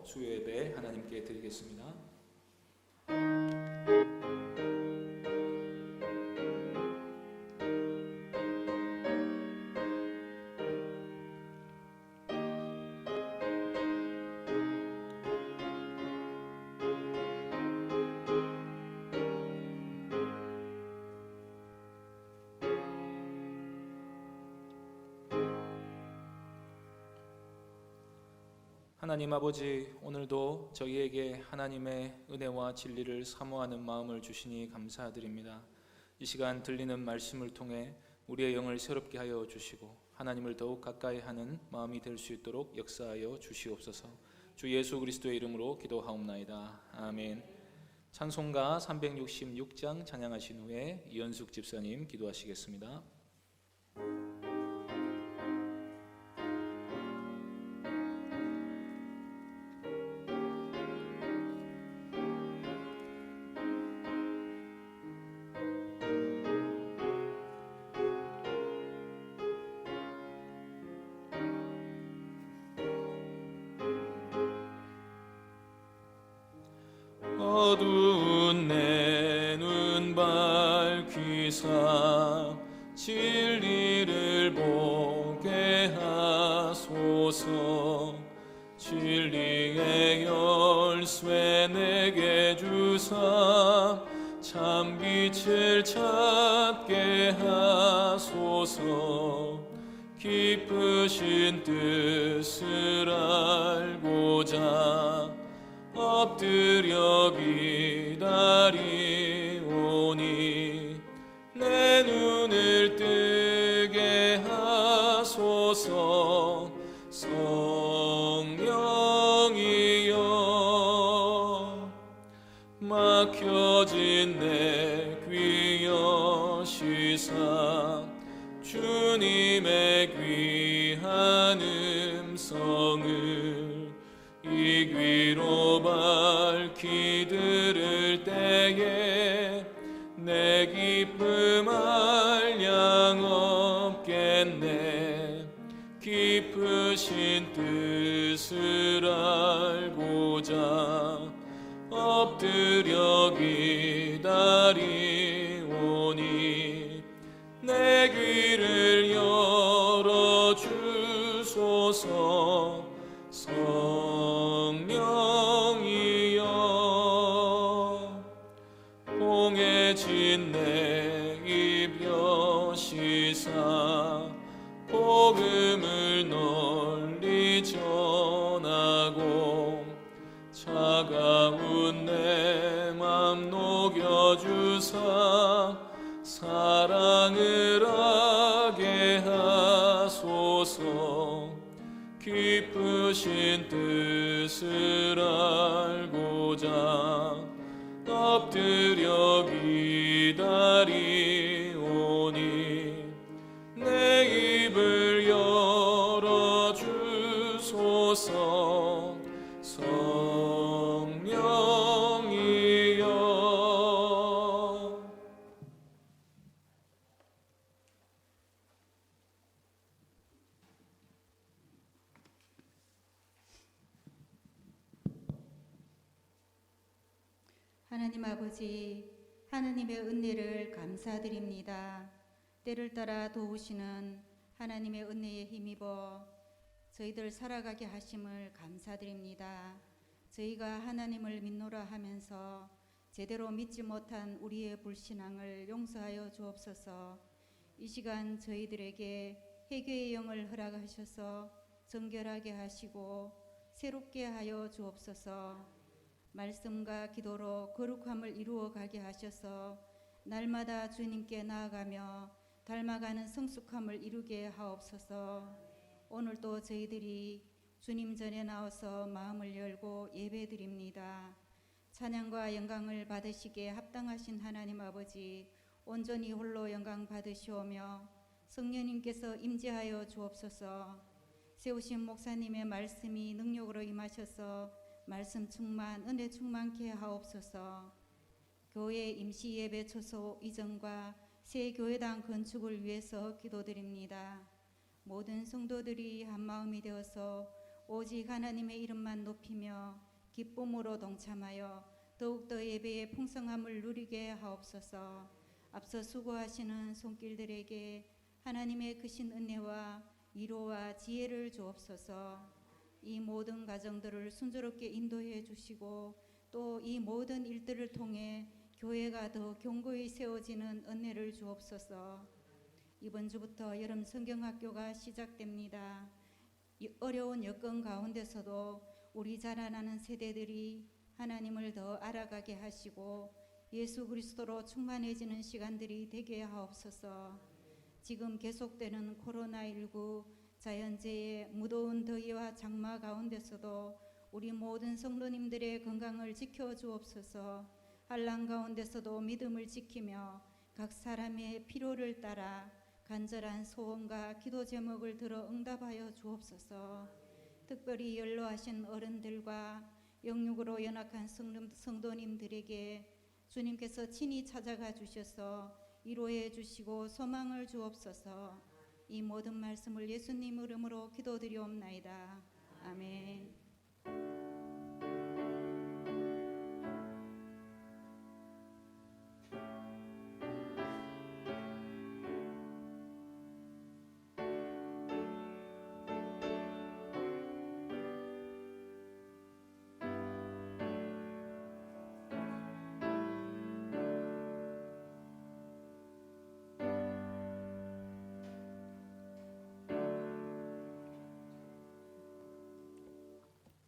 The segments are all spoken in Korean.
찬양으로 수요 예배 하나님께 드리겠습니다. 하나님 아버지, 오늘도 저희에게 하나님의 은혜와 진리를 사모하는 마음을 주시니 감사드립니다. 이 시간 들리는 말씀을 통해 우리의 영을 새롭게 하여 주시고 하나님을 더욱 가까이 하는 마음이 될 수 있도록 역사하여 주시옵소서. 주 예수 그리스도의 이름으로 기도하옵나이다. 아멘. 찬송가 366장 찬양하신 후에 이현숙 집사님 기도하시겠습니다. 어두운 내 눈 밝히사 진리를 보게 하소서. 진리의 열쇠 내게 주사 참 빛을 찾게 하소서. 깊으신 뜻을 알고자 엎드려 기다리오니 내 눈을 뜨게 하소서. 성령이여 막혀진 내 귀 여시사 주님의 귀한 음성을 이 귀로 밝히 들을 때에 내 기쁨 한량 없겠네. 깊으신 뜻을 알고자 엎드려 기다리오니 내 귀를 열어주소서. 성령이여 봉해진 내 입 여시사 복음을 널리 전하고 차가운 내 맘 녹여주사 사랑을 하게 하소서. 깊으신 뜻을 알고자 엎드려 기다리오니 내 입을 열어주소서. 성령이여 하나님 아버지, 하나님의 은혜를 감사드립니다. 때를 따라 도우시는 하나님의 은혜에 힘입어 저희들 살아가게 하심을 감사드립니다. 저희가 하나님을 믿노라 하면서 제대로 믿지 못한 우리의 불신앙을 용서하여 주옵소서. 이 시간 저희들에게 회개의 영을 허락하셔서 정결하게 하시고 새롭게 하여 주옵소서. 말씀과 기도로 거룩함을 이루어 가게 하셔서 날마다 주님께 나아가며 닮아가는 성숙함을 이루게 하옵소서. 오늘도 저희들이 주님 전에 나와서 마음을 열고 예배드립니다. 찬양과 영광을 받으시기에 합당하신 하나님 아버지, 온전히 홀로 영광 받으시오며 성령님께서 임재하여 주옵소서. 세우신 목사님의 말씀이 능력으로 임하셔서 말씀 충만, 은혜 충만케 하옵소서. 교회 임시 예배 초소 이전과 새 교회당 건축을 위해서 기도드립니다. 모든 성도들이 한마음이 되어서 오직 하나님의 이름만 높이며 기쁨으로 동참하여 더욱더 예배의 풍성함을 누리게 하옵소서. 앞서 수고하시는 손길들에게 하나님의 크신 은혜와 위로와 지혜를 주옵소서. 이 모든 가정들을 순조롭게 인도해 주시고 또 이 모든 일들을 통해 교회가 더 견고히 세워지는 은혜를 주옵소서. 이번 주부터 여름 성경학교가 시작됩니다. 이 어려운 여건 가운데서도 우리 자라나는 세대들이 하나님을 더 알아가게 하시고 예수 그리스도로 충만해지는 시간들이 되게 하옵소서. 지금 계속되는 코로나19 자연재해, 무더운 더위와 장마 가운데서도 우리 모든 성도님들의 건강을 지켜주옵소서. 환난 가운데서도 믿음을 지키며 각 사람의 필요를 따라 간절한 소원과 기도 제목을 들어 응답하여 주옵소서. 특별히 연로하신 어른들과 영육으로 연약한 성도님들에게 주님께서 친히 찾아가 주셔서 위로해 주시고 소망을 주옵소서. 이 모든 말씀을 예수님 이름으로 기도드리옵나이다. 아멘.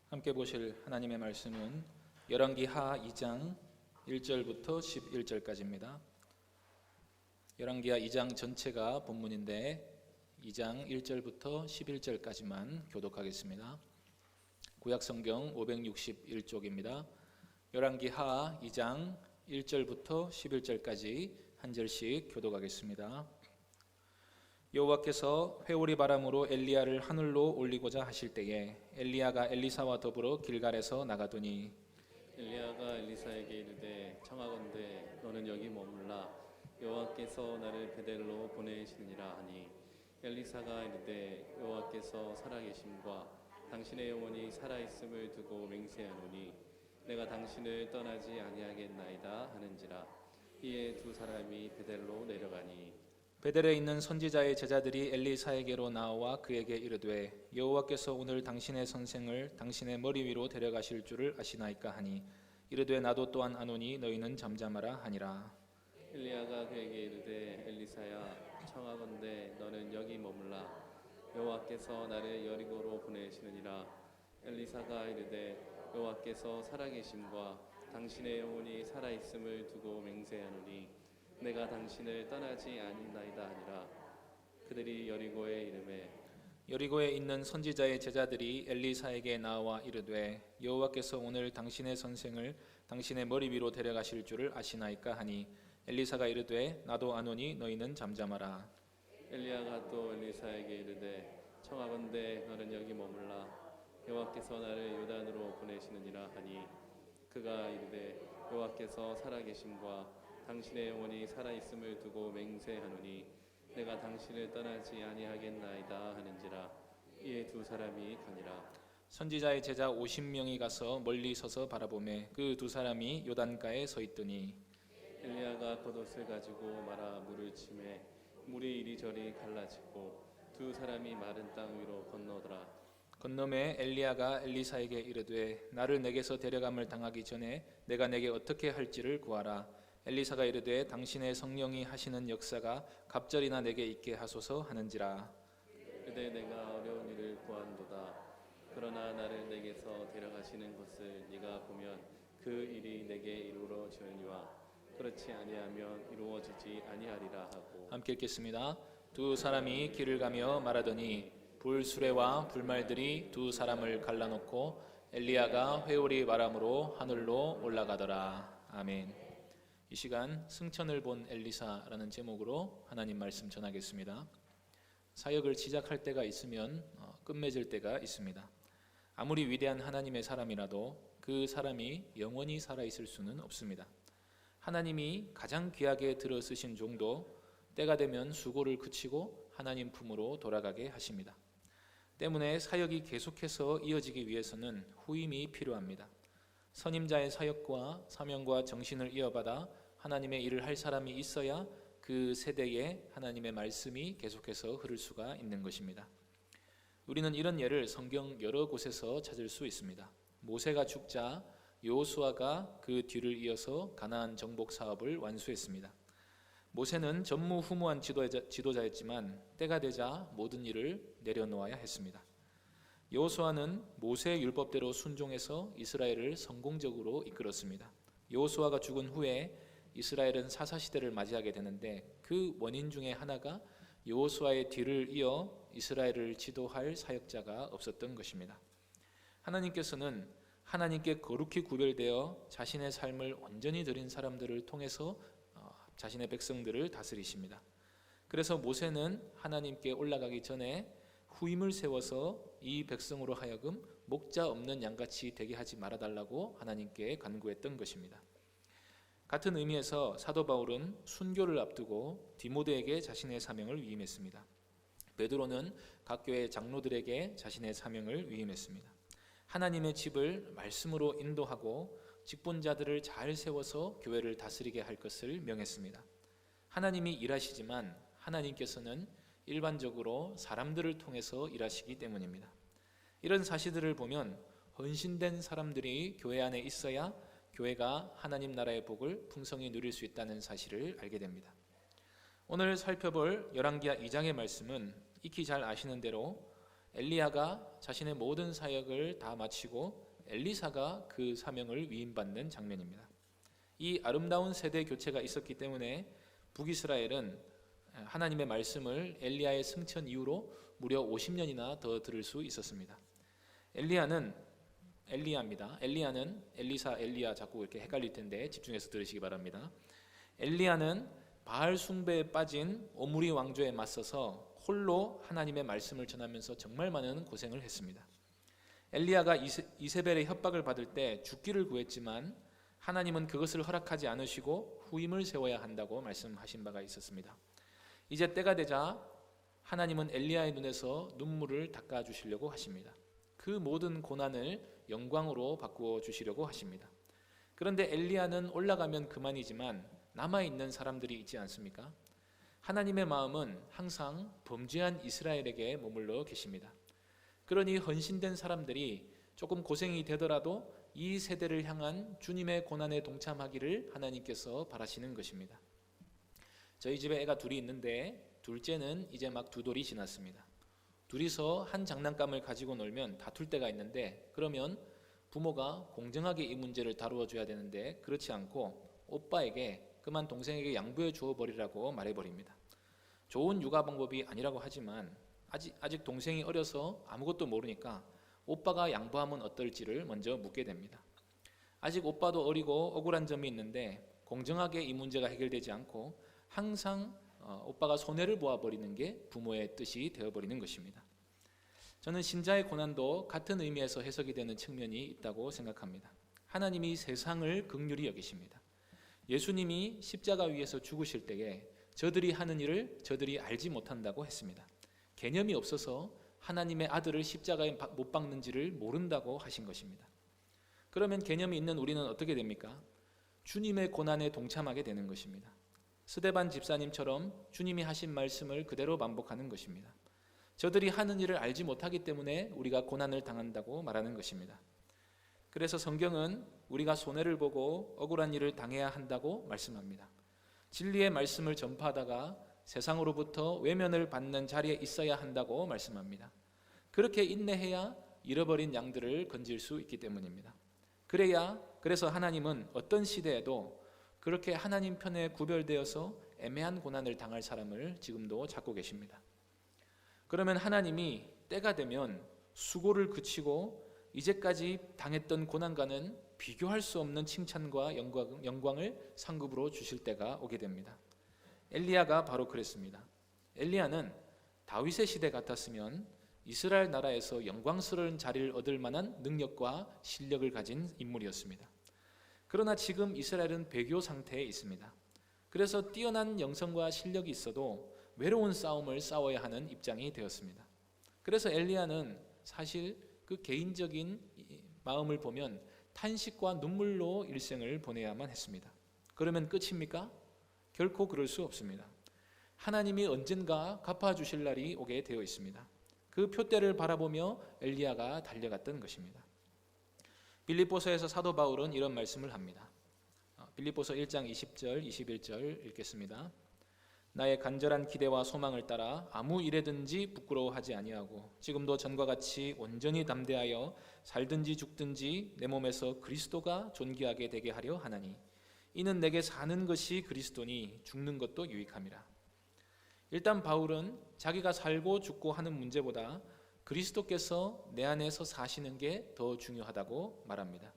함께 보실 하나님의 말씀은 열왕기하 2장 1절부터 11절까지입니다. 열왕기하 2장 전체가 본문인데 2장 1절부터 11절까지만 교독하겠습니다. 구약성경 561쪽입니다. 열왕기하 2장 1절부터 11절까지 한 절씩 교독하겠습니다. 여호와께서 회오리 바람으로 엘리야를 하늘로 올리고자 하실 때에 엘리야가 엘리사와 더불어 길갈에서 나가더니 엘리야가 엘리사에게 이르되 청하건대 너는 여기 머물라 여호와께서 나를 베델로 보내시느니라 하니 엘리사가 이르되 여호와께서 살아계심과 당신의 영혼이 살아있음을 두고 맹세하노니 내가 당신을 떠나지 아니하겠나이다 하는지라. 이에 두 사람이 베델로 내려가니 베델에 있는 선지자의 제자들이 엘리사에게로 나와 그에게 이르되 여호와께서 오늘 당신의 선생을 당신의 머리 위로 데려가실 줄을 아시나이까 하니 이르되 나도 또한 아노니 너희는 잠잠하라 하니라. 엘리야가 그에게 이르되 엘리사야 청하건대 너는 여기 머물라 여호와께서 나를 여리고로 보내시느니라. 엘리사가 이르되 여호와께서 살아계심과 당신의 영혼이 살아있음을 두고 맹세하노니 내가 당신을 떠나지 아니나이다 하니라. 그들이 여리고에 이르매 여리고에 있는 선지자의 제자들이 엘리사에게 나와 이르되 여호와께서 오늘 당신의 선생을 당신의 머리 위로 데려가실 줄을 아시나이까 하니 엘리사가 이르되 나도 아노니 너희는 잠잠하라. 엘리야가 또 엘리사에게 이르되 청하건대 너는 여기 머물라 여호와께서 나를 요단으로 보내시느니라 하니 그가 이르되 여호와께서 살아계심과 당신의 영혼이 살아있음을 두고 맹세하노니 내가 당신을 떠나지 아니하겠나이다 하는지라. 이에 두 사람이 가니라. 선지자의 제자 50명이 가서 멀리 서서 바라보매 그 두 사람이 요단가에 서 있더니 엘리야가 겉옷을 가지고 말아 물을 치매 물이 이리저리 갈라지고 두 사람이 마른 땅 위로 건너더라. 건너매 엘리야가 엘리사에게 이르되 나를 내게서 데려감을 당하기 전에 내가 내게 어떻게 할지를 구하라. 엘리사가 이르되 당신의 성령이 하시는 역사가 갑절이나 내게 있게 하소서 하는지라. 그대 내가 어려운 일을 구한도다. 그러나 나를 내게서 데려가시는 것을 네가 보면 그 일이 내게 이루어지니와 그렇지 아니하면 이루어지지 아니하리라 하고. 함께 읽겠습니다. 두 사람이 길을 가며 말하더니 불수레와 불말들이 두 사람을 갈라놓고 엘리야가 회오리 바람으로 하늘로 올라가더라. 아멘. 이 시간 승천을 본 엘리사라는 제목으로 하나님 말씀 전하겠습니다. 사역을 시작할 때가 있으면 끝맺을 때가 있습니다. 아무리 위대한 하나님의 사람이라도 그 사람이 영원히 살아있을 수는 없습니다. 하나님이 가장 귀하게 들어 쓰신 종도 때가 되면 수고를 그치고 하나님 품으로 돌아가게 하십니다. 때문에 사역이 계속해서 이어지기 위해서는 후임이 필요합니다. 선임자의 사역과 사명과 정신을 이어받아 하나님의 일을 할 사람이 있어야 그 세대에 하나님의 말씀이 계속해서 흐를 수가 있는 것입니다. 우리는 이런 예를 성경 여러 곳에서 찾을 수 있습니다. 모세가 죽자 여호수아가 그 뒤를 이어서 가나안 정복 사업을 완수했습니다. 모세는 전무후무한 지도자였지만 때가 되자 모든 일을 내려놓아야 했습니다. 여호수아는 모세의 율법대로 순종해서 이스라엘을 성공적으로 이끌었습니다. 여호수아가 죽은 후에 이스라엘은 사사시대를 맞이하게 되는데 그 원인 중에 하나가 여호수아의 뒤를 이어 이스라엘을 지도할 사역자가 없었던 것입니다. 하나님께서는 하나님께 거룩히 구별되어 자신의 삶을 온전히 드린 사람들을 통해서 자신의 백성들을 다스리십니다. 그래서 모세는 하나님께 올라가기 전에 후임을 세워서 이 백성으로 하여금 목자 없는 양같이 되게 하지 말아달라고 하나님께 간구했던 것입니다. 같은 의미에서 사도 바울은 순교를 앞두고 디모데에게 자신의 사명을 위임했습니다. 베드로는 각 교회 장로들에게 자신의 사명을 위임했습니다. 하나님의 집을 말씀으로 인도하고 직분자들을 잘 세워서 교회를 다스리게 할 것을 명했습니다. 하나님이 일하시지만 하나님께서는 일반적으로 사람들을 통해서 일하시기 때문입니다. 이런 사실들을 보면 헌신된 사람들이 교회 안에 있어야 교회가 하나님 나라의 복을 풍성히 누릴 수 있다는 사실을 알게 됩니다. 오늘 살펴볼 열왕기하 2장의 말씀은 익히 잘 아시는 대로 엘리야가 자신의 모든 사역을 다 마치고 엘리사가 그 사명을 위임받는 장면입니다. 이 아름다운 세대 교체가 있었기 때문에 북이스라엘은 하나님의 말씀을 엘리야의 승천 이후로 무려 50년이나 더 들을 수 있었습니다. 엘리야는 엘리사, 엘리야 자꾸 이렇게 헷갈릴 텐데 집중해서 들으시기 바랍니다. 엘리야는 바알 숭배에 빠진 오므리 왕조에 맞서서 홀로 하나님의 말씀을 전하면서 정말 많은 고생을 했습니다. 엘리야가 이세벨의 협박을 받을 때 죽기를 구했지만 하나님은 그것을 허락하지 않으시고 후임을 세워야 한다고 말씀하신 바가 있었습니다. 이제 때가 되자 하나님은 엘리야의 눈에서 눈물을 닦아주시려고 하십니다. 그 모든 고난을 영광으로 바꾸어 주시려고 하십니다. 그런데 엘리야는 올라가면 그만이지만 남아있는 사람들이 있지 않습니까? 하나님의 마음은 항상 범죄한 이스라엘에게 머물러 계십니다. 그러니 헌신된 사람들이 조금 고생이 되더라도 이 세대를 향한 주님의 고난에 동참하기를 하나님께서 바라시는 것입니다. 저희 집에 애가 둘이 있는데 둘째는 이제 막 2돌이 지났습니다. 둘이서 한 장난감을 가지고 놀면 다툴 때가 있는데 그러면 부모가 공정하게 이 문제를 다루어 줘야 되는데 그렇지 않고 오빠에게 그만 동생에게 양보해 주어 버리라고 말해버립니다. 좋은 육아 방법이 아니라고 하지만 아직 동생이 어려서 아무것도 모르니까 오빠가 양보하면 어떨지를 먼저 묻게 됩니다. 아직 오빠도 어리고 억울한 점이 있는데 공정하게 이 문제가 해결되지 않고 항상 오빠가 손해를 보아버리는 게 부모의 뜻이 되어버리는 것입니다. 저는 신자의 고난도 같은 의미에서 해석이 되는 측면이 있다고 생각합니다. 하나님이 세상을 긍휼히 여기십니다. 예수님이 십자가 위에서 죽으실 때에 저들이 하는 일을 저들이 알지 못한다고 했습니다. 개념이 없어서 하나님의 아들을 십자가에 못 박는지를 모른다고 하신 것입니다. 그러면 개념이 있는 우리는 어떻게 됩니까? 주님의 고난에 동참하게 되는 것입니다. 스데반 집사님처럼 주님이 하신 말씀을 그대로 반복하는 것입니다. 저들이 하는 일을 알지 못하기 때문에 우리가 고난을 당한다고 말하는 것입니다. 그래서 성경은 우리가 손해를 보고 억울한 일을 당해야 한다고 말씀합니다. 진리의 말씀을 전파하다가 세상으로부터 외면을 받는 자리에 있어야 한다고 말씀합니다. 그렇게 인내해야 잃어버린 양들을 건질 수 있기 때문입니다. 그래서 하나님은 어떤 시대에도 그렇게 하나님 편에 구별되어서 애매한 고난을 당할 사람을 지금도 찾고 계십니다. 그러면 하나님이 때가 되면 수고를 그치고 이제까지 당했던 고난과는 비교할 수 없는 칭찬과 영광을 상급으로 주실 때가 오게 됩니다. 엘리야가 바로 그랬습니다. 엘리야는 다윗의 시대 같았으면 이스라엘 나라에서 영광스러운 자리를 얻을 만한 능력과 실력을 가진 인물이었습니다. 그러나 지금 이스라엘은 배교 상태에 있습니다. 그래서 뛰어난 영성과 실력이 있어도 외로운 싸움을 싸워야 하는 입장이 되었습니다. 그래서 엘리야는 사실 그 개인적인 마음을 보면 탄식과 눈물로 일생을 보내야만 했습니다. 그러면 끝입니까? 결코 그럴 수 없습니다. 하나님이 언젠가 갚아주실 날이 오게 되어 있습니다. 그 표대를 바라보며 엘리야가 달려갔던 것입니다. 빌립보서에서 사도 바울은 이런 말씀을 합니다. 빌립보서 1장 20절 21절 읽겠습니다. 나의 간절한 기대와 소망을 따라 아무 일에든지 부끄러워하지 아니하고 지금도 전과 같이 온전히 담대하여 살든지 죽든지 내 몸에서 그리스도가 존귀하게 되게 하려 하나니 이는 내게 사는 것이 그리스도니 죽는 것도 유익함이라. 일단 바울은 자기가 살고 죽고 하는 문제보다 그리스도께서 내 안에서 사시는 게 더 중요하다고 말합니다.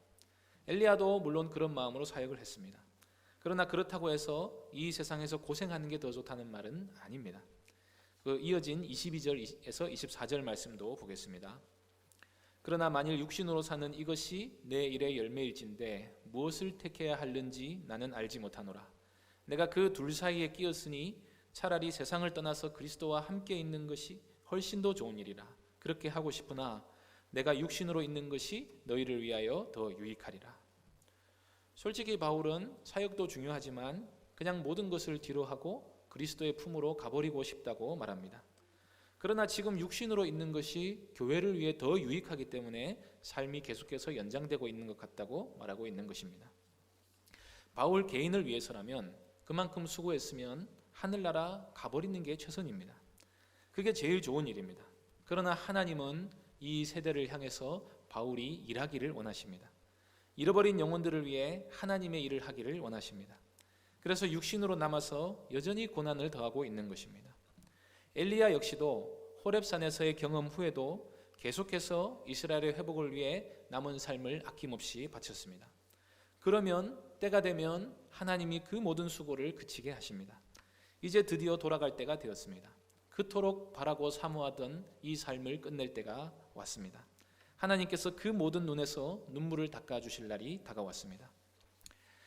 엘리야도 물론 그런 마음으로 사역을 했습니다. 그러나 그렇다고 해서 이 세상에서 고생하는 게 더 좋다는 말은 아닙니다. 그 이어진 22절에서 24절 말씀도 보겠습니다. 그러나 만일 육신으로 사는 이것이 내 일의 열매일진데 무엇을 택해야 하는지 나는 알지 못하노라. 내가 그 둘 사이에 끼었으니 차라리 세상을 떠나서 그리스도와 함께 있는 것이 훨씬 더 좋은 일이라. 그렇게 하고 싶으나 내가 육신으로 있는 것이 너희를 위하여 더 유익하리라. 솔직히 바울은 사역도 중요하지만 그냥 모든 것을 뒤로하고 그리스도의 품으로 가버리고 싶다고 말합니다. 그러나 지금 육신으로 있는 것이 교회를 위해 더 유익하기 때문에 삶이 계속해서 연장되고 있는 것 같다고 말하고 있는 것입니다. 바울 개인을 위해서라면 그만큼 수고했으면 하늘나라 가버리는 게 최선입니다. 그게 제일 좋은 일입니다. 그러나 하나님은 이 세대를 향해서 바울이 일하기를 원하십니다. 잃어버린 영혼들을 위해 하나님의 일을 하기를 원하십니다. 그래서 육신으로 남아서 여전히 고난을 더하고 있는 것입니다. 엘리야 역시도 호렙산에서의 경험 후에도 계속해서 이스라엘의 회복을 위해 남은 삶을 아낌없이 바쳤습니다. 그러면 때가 되면 하나님이 그 모든 수고를 그치게 하십니다. 이제 드디어 돌아갈 때가 되었습니다. 그토록 바라고 사모하던 이 삶을 끝낼 때가 왔습니다. 하나님께서 그 모든 눈에서 눈물을 닦아주실 날이 다가왔습니다.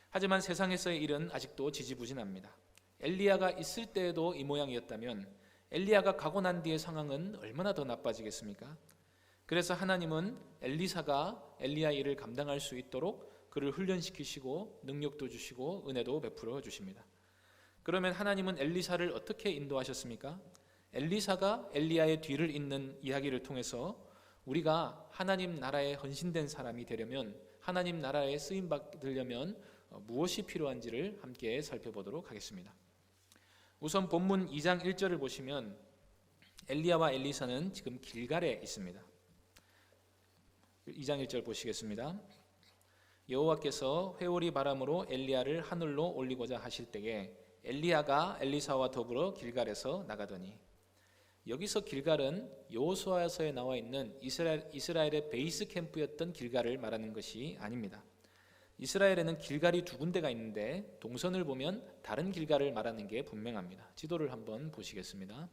하지만 세상에서의 일은 아직도 지지부진합니다. 엘리야가 있을 때에도 이 모양이었다면 엘리야가 가고 난 뒤의 상황은 얼마나 더 나빠지겠습니까? 그래서 하나님은 엘리사가 엘리야 일을 감당할 수 있도록 그를 훈련시키시고 능력도 주시고 은혜도 베풀어 주십니다. 그러면 하나님은 엘리사를 어떻게 인도하셨습니까? 엘리사가 엘리야의 뒤를 잇는 이야기를 통해서 우리가 하나님 나라에 헌신된 사람이 되려면, 하나님 나라에 쓰임 받으려면 무엇이 필요한지를 함께 살펴보도록 하겠습니다. 우선 본문 2장 1절을 보시면 엘리야와 엘리사는 지금 길갈에 있습니다. 2장 1절 보시겠습니다. 여호와께서 회오리 바람으로 엘리야를 하늘로 올리고자 하실 때에 엘리야가 엘리사와 더불어 길갈에서 나가더니, 여기서 길갈은 여호수아서에 나와 있는 이스라엘의 베이스 캠프였던 길갈을 말하는 것이 아닙니다. 이스라엘에는 길갈이 두 군데가 있는데 동선을 보면 다른 길갈을 말하는 게 분명합니다. 지도를 한번 보시겠습니다.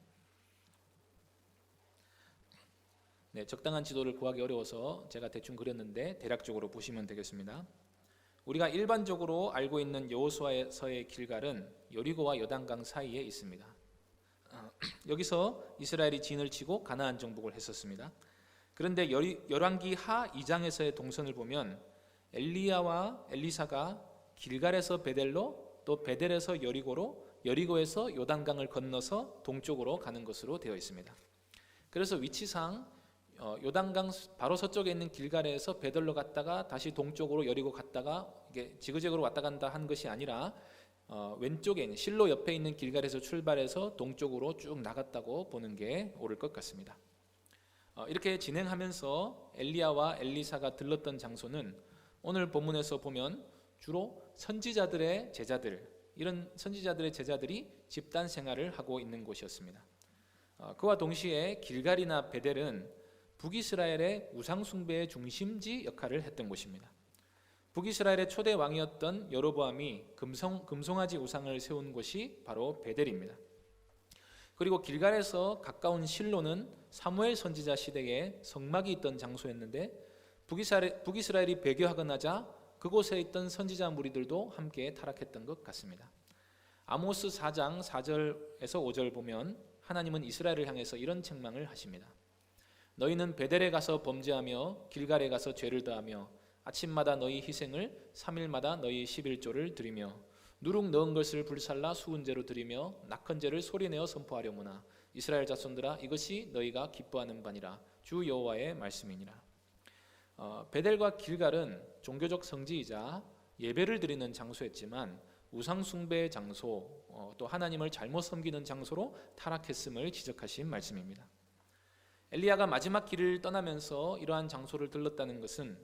네, 적당한 지도를 구하기 어려워서 제가 대충 그렸는데 대략적으로 보시면 되겠습니다. 우리가 일반적으로 알고 있는 여호수아서의 길갈은 여리고와 요단강 사이에 있습니다. 여기서 이스라엘이 진을 치고 가나안 정복을 했었습니다. 그런데 열왕기 하 2장에서의 동선을 보면 엘리야와 엘리사가 길갈에서 베델로, 또 베델에서 여리고로, 여리고에서 요단강을 건너서 동쪽으로 가는 것으로 되어 있습니다. 그래서 위치상 요단강 바로 서쪽에 있는 길갈에서 베델로 갔다가 다시 동쪽으로 여리고 갔다가 이게 지그재그로 왔다 간다 한 것이 아니라 왼쪽에 있는 실로 옆에 있는 길갈에서 출발해서 동쪽으로 쭉 나갔다고 보는 게 옳을 것 같습니다. 이렇게 진행하면서 엘리야와 엘리사가 들렀던 장소는 오늘 본문에서 보면 주로 선지자들의 제자들, 이런 선지자들의 제자들이 집단 생활을 하고 있는 곳이었습니다. 그와 동시에 길갈이나 베델은 북이스라엘의 우상숭배의 중심지 역할을 했던 곳입니다. 북이스라엘의 초대 왕이었던 여로보암이 금송아지 우상을 세운 곳이 바로 베델입니다. 그리고 길갈에서 가까운 실로는 사무엘 선지자 시대에 성막이 있던 장소였는데 북이스라엘이 배교하고 나자 그곳에 있던 선지자 무리들도 함께 타락했던 것 같습니다. 아모스 4장 4절에서 5절 보면 하나님은 이스라엘을 향해서 이런 책망을 하십니다. 너희는 베델에 가서 범죄하며 길갈에 가서 죄를 더하며 아침마다 너희 희생을 3일마다 너희 11조를 드리며 누룩 넣은 것을 불살라 수은제로 드리며 낙헌제를 소리내어 선포하려무나 이스라엘 자손들아 이것이 너희가 기뻐하는 바니라 주 여호와의 말씀이니라. 베델과 길갈은 종교적 성지이자 예배를 드리는 장소였지만 우상 숭배의 장소, 또 하나님을 잘못 섬기는 장소로 타락했음을 지적하신 말씀입니다. 엘리야가 마지막 길을 떠나면서 이러한 장소를 들렀다는 것은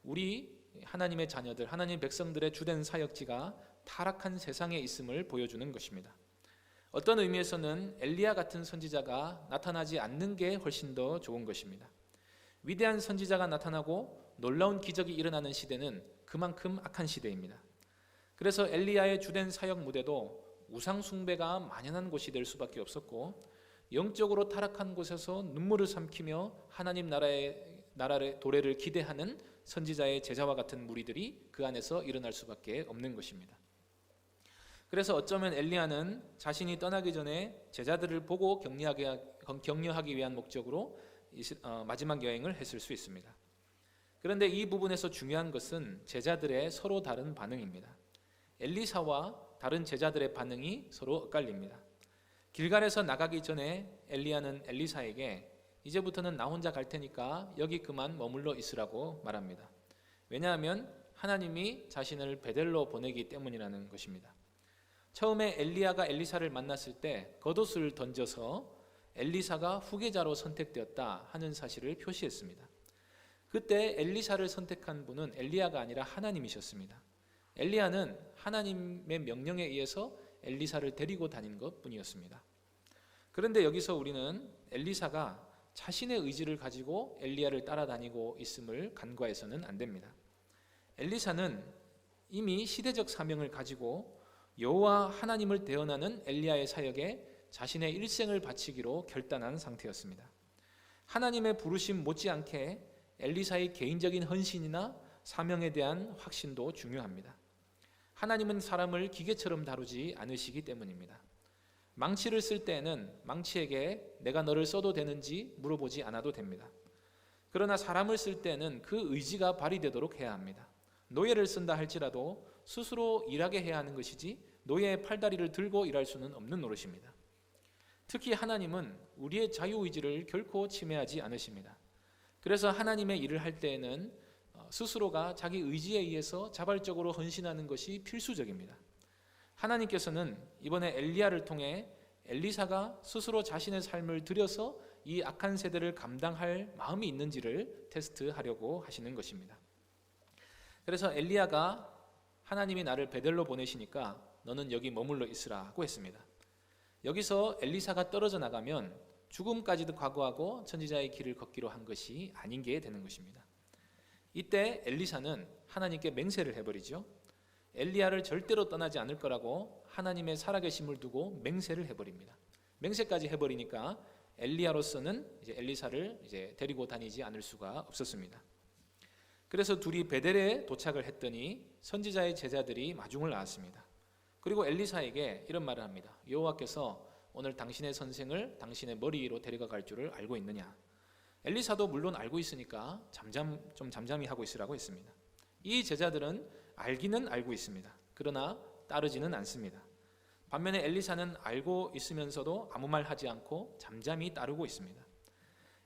우리 하나님의 자녀들, 하나님 백성들의 주된 사역지가 타락한 세상에 있음을 보여주는 것입니다. 어떤 의미에서는 엘리야 같은 선지자가 나타나지 않는 게 훨씬 더 좋은 것입니다. 위대한 선지자가 나타나고 놀라운 기적이 일어나는 시대는 그만큼 악한 시대입니다. 그래서 엘리야의 주된 사역 무대도 우상 숭배가 만연한 곳이 될 수밖에 없었고 영적으로 타락한 곳에서 눈물을 삼키며 하나님 나라의 도래를 기대하는 선지자의 제자와 같은 무리들이 그 안에서 일어날 수밖에 없는 것입니다. 그래서 어쩌면 엘리야는 자신이 떠나기 전에 제자들을 보고 격려하기 위한 목적으로 마지막 여행을 했을 수 있습니다. 그런데 이 부분에서 중요한 것은 제자들의 서로 다른 반응입니다. 엘리사와 다른 제자들의 반응이 서로 엇갈립니다. 길갈에서 나가기 전에 엘리야는 엘리사에게 이제부터는 나 혼자 갈 테니까 여기 그만 머물러 있으라고 말합니다. 왜냐하면 하나님이 자신을 베델로 보내기 때문이라는 것입니다. 처음에 엘리야가 엘리사를 만났을 때 겉옷을 던져서 엘리사가 후계자로 선택되었다 하는 사실을 표시했습니다. 그때 엘리사를 선택한 분은 엘리야가 아니라 하나님이셨습니다. 엘리야는 하나님의 명령에 의해서 엘리사를 데리고 다닌 것뿐이었습니다. 그런데 여기서 우리는 엘리사가 자신의 의지를 가지고 엘리야를 따라다니고 있음을 간과해서는 안 됩니다. 엘리사는 이미 시대적 사명을 가지고 여호와 하나님을 대언하는 엘리야의 사역에 자신의 일생을 바치기로 결단한 상태였습니다. 하나님의 부르심 못지않게 엘리사의 개인적인 헌신이나 사명에 대한 확신도 중요합니다. 하나님은 사람을 기계처럼 다루지 않으시기 때문입니다. 망치를 쓸 때에는 망치에게 내가 너를 써도 되는지 물어보지 않아도 됩니다. 그러나 사람을 쓸 때는 그 의지가 발휘되도록 해야 합니다. 노예를 쓴다 할지라도 스스로 일하게 해야 하는 것이지 노예의 팔다리를 들고 일할 수는 없는 노릇입니다. 특히 하나님은 우리의 자유의지를 결코 침해하지 않으십니다. 그래서 하나님의 일을 할 때에는 스스로가 자기 의지에 의해서 자발적으로 헌신하는 것이 필수적입니다. 하나님께서는 이번에 엘리야를 통해 엘리사가 스스로 자신의 삶을 들여서 이 악한 세대를 감당할 마음이 있는지를 테스트하려고 하시는 것입니다. 그래서 엘리야가 하나님이 나를 베델로 보내시니까 너는 여기 머물러 있으라고 했습니다. 여기서 엘리사가 떨어져 나가면 죽음까지도 각오하고 선지자의 길을 걷기로 한 것이 아닌 게 되는 것입니다. 이때 엘리사는 하나님께 맹세를 해버리죠. 엘리야를 절대로 떠나지 않을 거라고 하나님의 살아계심을 두고 맹세를 해버립니다. 맹세까지 해버리니까 엘리야로서는 이제 엘리사를 이제 데리고 다니지 않을 수가 없었습니다. 그래서 둘이 베델에 도착을 했더니 선지자의 제자들이 마중을 나왔습니다. 그리고 엘리사에게 이런 말을 합니다. 여호와께서 오늘 당신의 선생을 당신의 머리 위로 데려가 갈 줄을 알고 있느냐? 엘리사도 물론 알고 있으니까 잠잠히 하고 있으라고 했습니다. 이 제자들은 알기는 알고 있습니다. 그러나 따르지는 않습니다. 반면에 엘리사는 알고 있으면서도 아무 말 하지 않고 잠잠히 따르고 있습니다.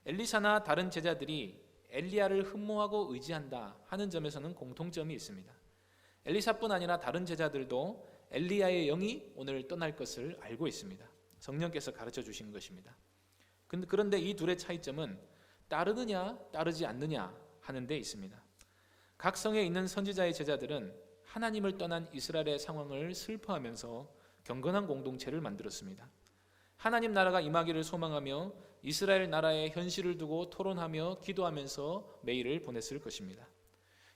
엘리사나 다른 제자들이 엘리야를 흠모하고 의지한다 하는 점에서는 공통점이 있습니다. 엘리사뿐 아니라 다른 제자들도 엘리야의 영이 오늘 떠날 것을 알고 있습니다. 성령께서 가르쳐 주신 것입니다. 그런데 이 둘의 차이점은 따르느냐 따르지 않느냐 하는 데 있습니다. 각 성에 있는 선지자의 제자들은 하나님을 떠난 이스라엘의 상황을 슬퍼하면서 경건한 공동체를 만들었습니다. 하나님 나라가 임하기를 소망하며 이스라엘 나라의 현실을 두고 토론하며 기도하면서 매일을 보냈을 것입니다.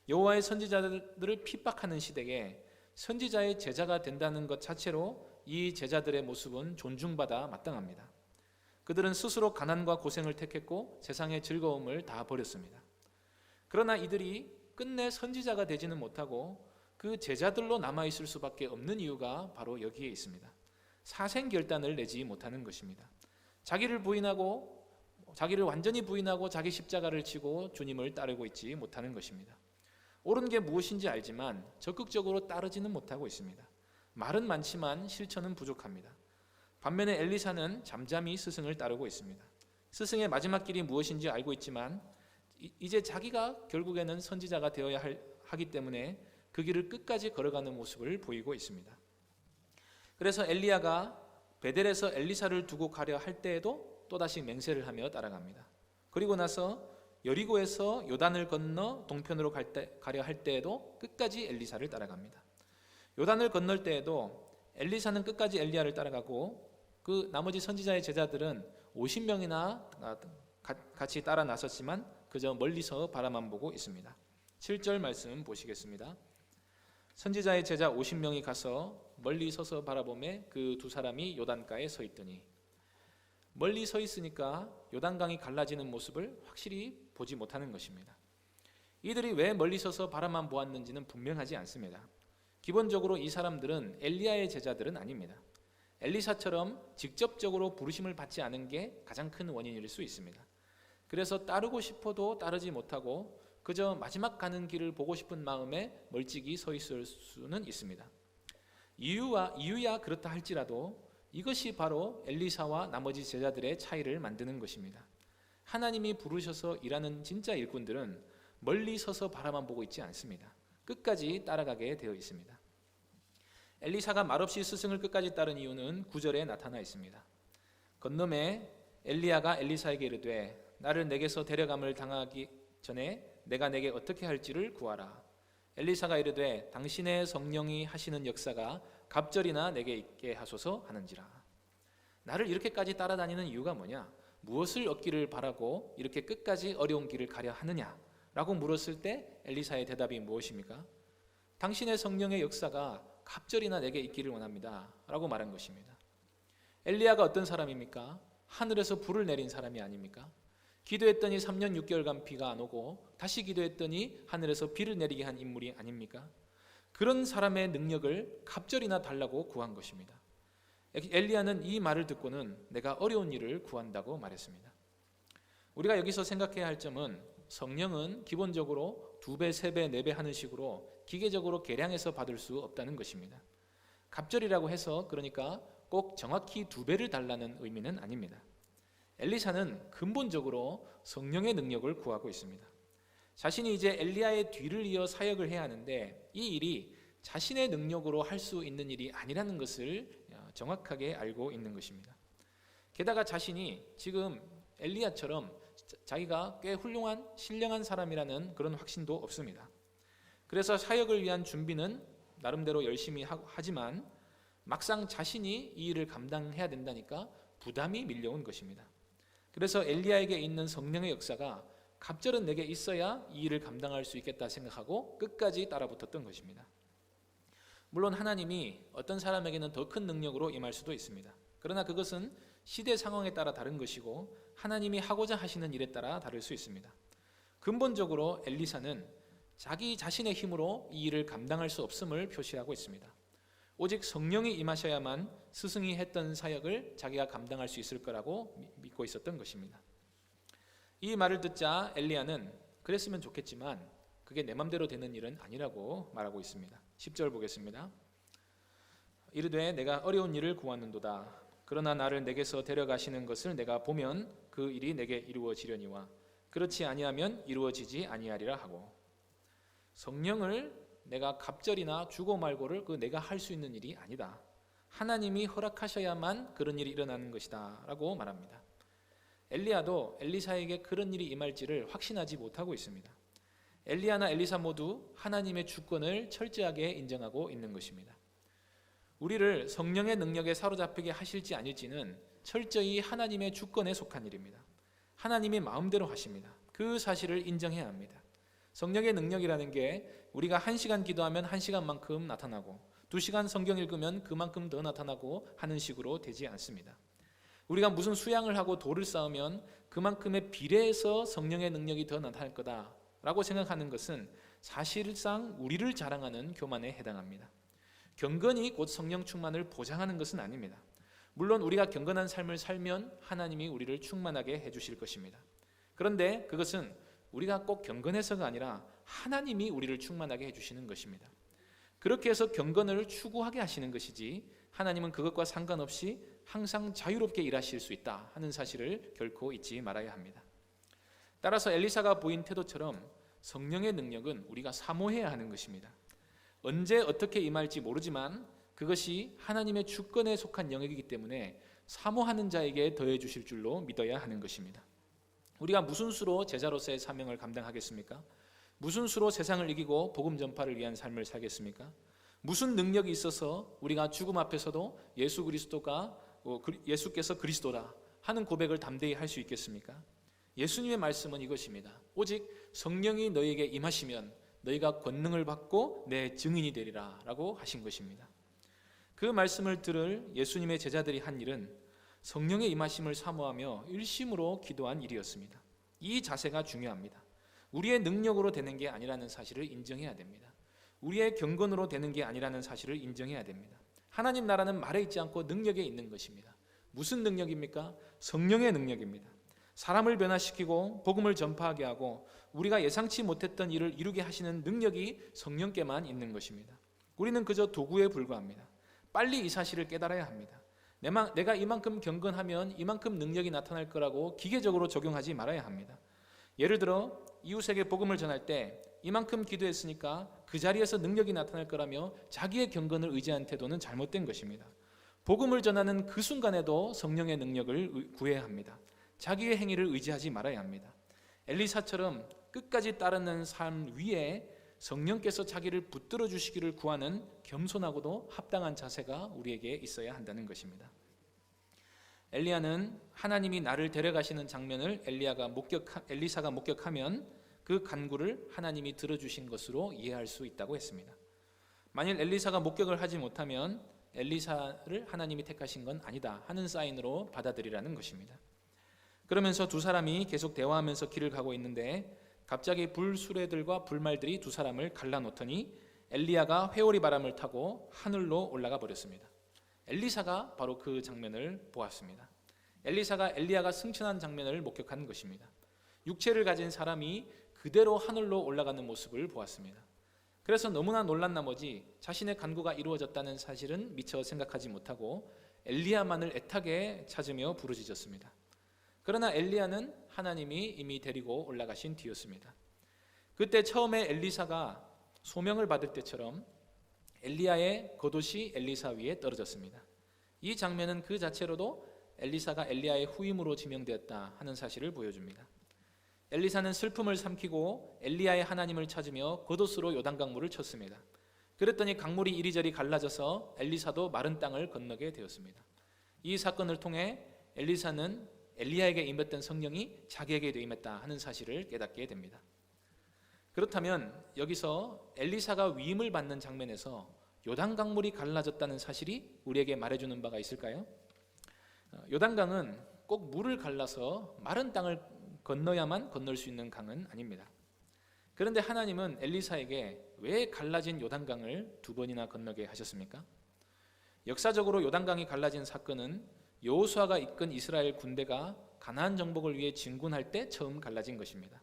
여호와의 선지자들을 핍박하는 시대에 선지자의 제자가 된다는 것 자체로 이 제자들의 모습은 존중받아 마땅합니다. 그들은 스스로 가난과 고생을 택했고 세상의 즐거움을 다 버렸습니다. 그러나 이들이 끝내 선지자가 되지는 못하고 그 제자들로 남아있을 수밖에 없는 이유가 바로 여기에 있습니다. 사생결단을 내지 못하는 것입니다. 자기를 부인하고 자기를 완전히 부인하고 자기 십자가를 지고 주님을 따르고 있지 못하는 것입니다. 옳은 게 무엇인지 알지만 적극적으로 따르지는 못하고 있습니다. 말은 많지만 실천은 부족합니다. 반면에 엘리사는 잠잠히 스승을 따르고 있습니다. 스승의 마지막 길이 무엇인지 알고 있지만 이제 자기가 결국에는 선지자가 되어야 하기 때문에 그 길을 끝까지 걸어가는 모습을 보이고 있습니다. 그래서 엘리야가 베델에서 엘리사를 두고 가려 할 때에도 또다시 맹세를 하며 따라갑니다. 그리고 나서 여리고에서 요단을 건너 동편으로 가려 할 때에도 끝까지 엘리사를 따라갑니다. 요단을 건널 때에도 엘리사는 끝까지 엘리야를 따라가고 그 나머지 선지자의 제자들은 50명이나 같이 따라 나섰지만 그저 멀리서 바라만 보고 있습니다. 7절 말씀 보시겠습니다. 선지자의 제자 50명이 가서 멀리 서서 바라보매 그 두 사람이 요단가에 서 있더니, 멀리 서 있으니까 요단강이 갈라지는 모습을 확실히 보지 못하는 것입니다. 이들이 왜 멀리 서서 바라만 보았는지는 분명하지 않습니다. 기본적으로 이 사람들은 엘리야의 제자들은 아닙니다. 엘리사처럼 직접적으로 부르심을 받지 않은 게 가장 큰 원인일 수 있습니다. 그래서 따르고 싶어도 따르지 못하고 그저 마지막 가는 길을 보고 싶은 마음에 멀찍이 서 있을 수는 있습니다. 이유야 그렇다 할지라도 이것이 바로 엘리사와 나머지 제자들의 차이를 만드는 것입니다. 하나님이 부르셔서 일하는 진짜 일꾼들은 멀리 서서 바라만 보고 있지 않습니다. 끝까지 따라가게 되어 있습니다. 엘리사가 말없이 스승을 끝까지 따른 이유는 9절에 나타나 있습니다. 건너매 엘리야가 엘리사에게 이르되 나를 내게서 데려감을 당하기 전에 내가 내게 어떻게 할지를 구하라. 엘리사가 이르되 당신의 성령이 하시는 역사가 갑절이나 내게 있게 하소서 하는지라. 나를 이렇게까지 따라다니는 이유가 뭐냐? 무엇을 얻기를 바라고 이렇게 끝까지 어려운 길을 가려 하느냐? 라고 물었을 때 엘리사의 대답이 무엇입니까? 당신의 성령의 역사가 갑절이나 내게 있기를 원합니다 라고 말한 것입니다. 엘리야가 어떤 사람입니까? 하늘에서 불을 내린 사람이 아닙니까? 기도했더니 3년 6개월간 비가 안 오고 다시 기도했더니 하늘에서 비를 내리게 한 인물이 아닙니까? 그런 사람의 능력을 갑절이나 달라고 구한 것입니다. 엘리야는 이 말을 듣고는 내가 어려운 일을 구한다고 말했습니다. 우리가 여기서 생각해야 할 점은 성령은 기본적으로 2배, 3배, 4배 하는 식으로 기계적으로 계량해서 받을 수 없다는 것입니다. 갑절이라고 해서 그러니까 꼭 정확히 2배를 달라는 의미는 아닙니다. 엘리사는 근본적으로 성령의 능력을 구하고 있습니다. 자신이 이제 엘리야의 뒤를 이어 사역을 해야 하는데 이 일이 자신의 능력으로 할 수 있는 일이 아니라는 것을 정확하게 알고 있는 것입니다. 게다가 자신이 지금 엘리야처럼 자기가 꽤 훌륭한 신령한 사람이라는 그런 확신도 없습니다. 그래서 사역을 위한 준비는 나름대로 열심히 하지만 막상 자신이 이 일을 감당해야 된다니까 부담이 밀려온 것입니다. 그래서 엘리야에게 있는 성령의 역사가 갑절은 내게 있어야 이 일을 감당할 수 있겠다 생각하고 끝까지 따라붙었던 것입니다. 물론 하나님이 어떤 사람에게는 더 큰 능력으로 임할 수도 있습니다. 그러나 그것은 시대 상황에 따라 다른 것이고 하나님이 하고자 하시는 일에 따라 다를 수 있습니다. 근본적으로 엘리사는 자기 자신의 힘으로 이 일을 감당할 수 없음을 표시하고 있습니다. 오직 성령이 임하셔야만 스승이 했던 사역을 자기가 감당할 수 있을 거라고 믿고 있었던 것입니다. 이 말을 듣자 엘리야는 그랬으면 좋겠지만 그게 내 맘대로 되는 일은 아니라고 말하고 있습니다. 10절 보겠습니다. 이르되 내가 어려운 일을 구하는도다. 그러나 나를 내게서 데려가시는 것을 내가 보면 그 일이 내게 이루어지려니와 그렇지 아니하면 이루어지지 아니하리라 하고, 성령을 내가 갑절이나 주고 말고를 그 내가 할 수 있는 일이 아니다. 하나님이 허락하셔야만 그런 일이 일어나는 것이다 라고 말합니다. 엘리야도 엘리사에게 그런 일이 임할지를 확신하지 못하고 있습니다. 엘리야나 엘리사 모두 하나님의 주권을 철저하게 인정하고 있는 것입니다. 우리를 성령의 능력에 사로잡히게 하실지 아닐지는 철저히 하나님의 주권에 속한 일입니다. 하나님이 마음대로 하십니다. 그 사실을 인정해야 합니다. 성령의 능력이라는 게 우리가 1시간 기도하면 1시간만큼 나타나고 2시간 성경 읽으면 그만큼 더 나타나고 하는 식으로 되지 않습니다. 우리가 무슨 수양을 하고 도를 쌓으면 그만큼의 비례해서 성령의 능력이 더 나타날 거다라고 생각하는 것은 사실상 우리를 자랑하는 교만에 해당합니다. 경건이 곧 성령 충만을 보장하는 것은 아닙니다. 물론 우리가 경건한 삶을 살면 하나님이 우리를 충만하게 해주실 것입니다. 그런데 그것은 우리가 꼭 경건해서가 아니라 하나님이 우리를 충만하게 해주시는 것입니다. 그렇게 해서 경건을 추구하게 하시는 것이지 하나님은 그것과 상관없이 항상 자유롭게 일하실 수 있다 하는 사실을 결코 잊지 말아야 합니다. 따라서 엘리사가 보인 태도처럼 성령의 능력은 우리가 사모해야 하는 것입니다. 언제 어떻게 임할지 모르지만 그것이 하나님의 주권에 속한 영역이기 때문에 사모하는 자에게 더해 주실 줄로 믿어야 하는 것입니다. 우리가 무슨 수로 제자로서의 사명을 감당하겠습니까? 무슨 수로 세상을 이기고 복음 전파를 위한 삶을 살겠습니까? 무슨 능력이 있어서 우리가 죽음 앞에서도 예수께서 그리스도다 하는 고백을 담대히 할 수 있겠습니까? 예수님의 말씀은 이것입니다. 오직 성령이 너희에게 임하시면 너희가 권능을 받고 내 증인이 되리라 라고 하신 것입니다. 그 말씀을 들을 예수님의 제자들이 한 일은 성령의 임하심을 사모하며 일심으로 기도한 일이었습니다. 이 자세가 중요합니다. 우리의 능력으로 되는 게 아니라는 사실을 인정해야 됩니다. 우리의 경건으로 되는 게 아니라는 사실을 인정해야 됩니다. 하나님 나라는 말에 있지 않고 능력에 있는 것입니다. 무슨 능력입니까? 성령의 능력입니다. 사람을 변화시키고 복음을 전파하게 하고 우리가 예상치 못했던 일을 이루게 하시는 능력이 성령께만 있는 것입니다. 우리는 그저 도구에 불과합니다. 빨리 이 사실을 깨달아야 합니다. 내가 이만큼 경건하면 이만큼 능력이 나타날 거라고 기계적으로 적용하지 말아야 합니다. 예를 들어 이웃에게 복음을 전할 때 이만큼 기도했으니까 그 자리에서 능력이 나타날 거라며 자기의 경건을 의지한 태도는 잘못된 것입니다. 복음을 전하는 그 순간에도 성령의 능력을 구해야 합니다. 자기의 행위를 의지하지 말아야 합니다. 엘리사처럼 끝까지 따르는 삶 위에 성령께서 자기를 붙들어 주시기를 구하는 겸손하고도 합당한 자세가 우리에게 있어야 한다는 것입니다. 엘리야는 하나님이 나를 데려가시는 장면을 엘리사가 목격하면 그 간구를 하나님이 들어주신 것으로 이해할 수 있다고 했습니다. 만일 엘리사가 목격을 하지 못하면 엘리사를 하나님이 택하신 건 아니다 하는 사인으로 받아들이라는 것입니다. 그러면서 두 사람이 계속 대화하면서 길을 가고 있는데 갑자기 불수레들과 불말들이 두 사람을 갈라놓더니 엘리야가 회오리 바람을 타고 하늘로 올라가 버렸습니다. 엘리사가 바로 그 장면을 보았습니다. 엘리사가 엘리야가 승천한 장면을 목격한 것입니다. 육체를 가진 사람이 그대로 하늘로 올라가는 모습을 보았습니다. 그래서 너무나 놀란 나머지 자신의 간구가 이루어졌다는 사실은 미처 생각하지 못하고 엘리야만을 애타게 찾으며 부르짖었습니다. 그러나 엘리야는 하나님이 이미 데리고 올라가신 뒤였습니다. 그때 처음에 엘리사가 소명을 받을 때처럼 엘리야의 겉옷이 엘리사 위에 떨어졌습니다. 이 장면은 그 자체로도 엘리사가 엘리야의 후임으로 지명되었다 하는 사실을 보여줍니다. 엘리사는 슬픔을 삼키고 엘리야의 하나님을 찾으며 겉옷으로 요단강물을 쳤습니다. 그랬더니 강물이 이리저리 갈라져서 엘리사도 마른 땅을 건너게 되었습니다. 이 사건을 통해 엘리사는 엘리야에게 임했던 성령이 자기에게도 임했다 하는 사실을 깨닫게 됩니다. 그렇다면 여기서 엘리사가 위임을 받는 장면에서 요단강물이 갈라졌다는 사실이 우리에게 말해주는 바가 있을까요? 요단강은 꼭 물을 갈라서 마른 땅을 건너야만 건널 수 있는 강은 아닙니다. 그런데 하나님은 엘리사에게 왜 갈라진 요단강을 두 번이나 건너게 하셨습니까? 역사적으로 요단강이 갈라진 사건은 여호수아가 이끈 이스라엘 군대가 가나안 정복을 위해 진군할 때 처음 갈라진 것입니다.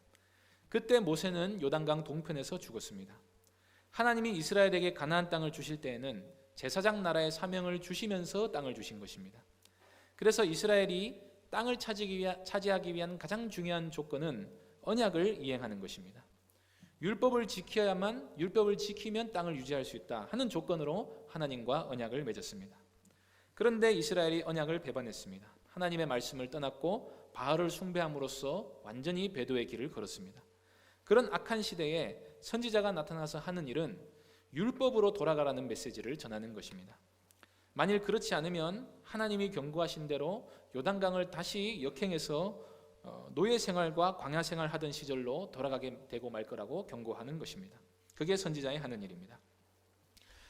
그때 모세는 요단강 동편에서 죽었습니다. 하나님이 이스라엘에게 가나안 땅을 주실 때에는 제사장 나라의 사명을 주시면서 땅을 주신 것입니다. 그래서 이스라엘이 땅을 차지하기 위한 가장 중요한 조건은 언약을 이행하는 것입니다. 율법을 지키면 땅을 유지할 수 있다 하는 조건으로 하나님과 언약을 맺었습니다. 그런데 이스라엘이 언약을 배반했습니다. 하나님의 말씀을 떠났고 바알을 숭배함으로써 완전히 배도의 길을 걸었습니다. 그런 악한 시대에 선지자가 나타나서 하는 일은 율법으로 돌아가라는 메시지를 전하는 것입니다. 만일 그렇지 않으면 하나님이 경고하신 대로 요단강을 다시 역행해서 노예 생활과 광야 생활 하던 시절로 돌아가게 되고 말 거라고 경고하는 것입니다. 그게 선지자의 하는 일입니다.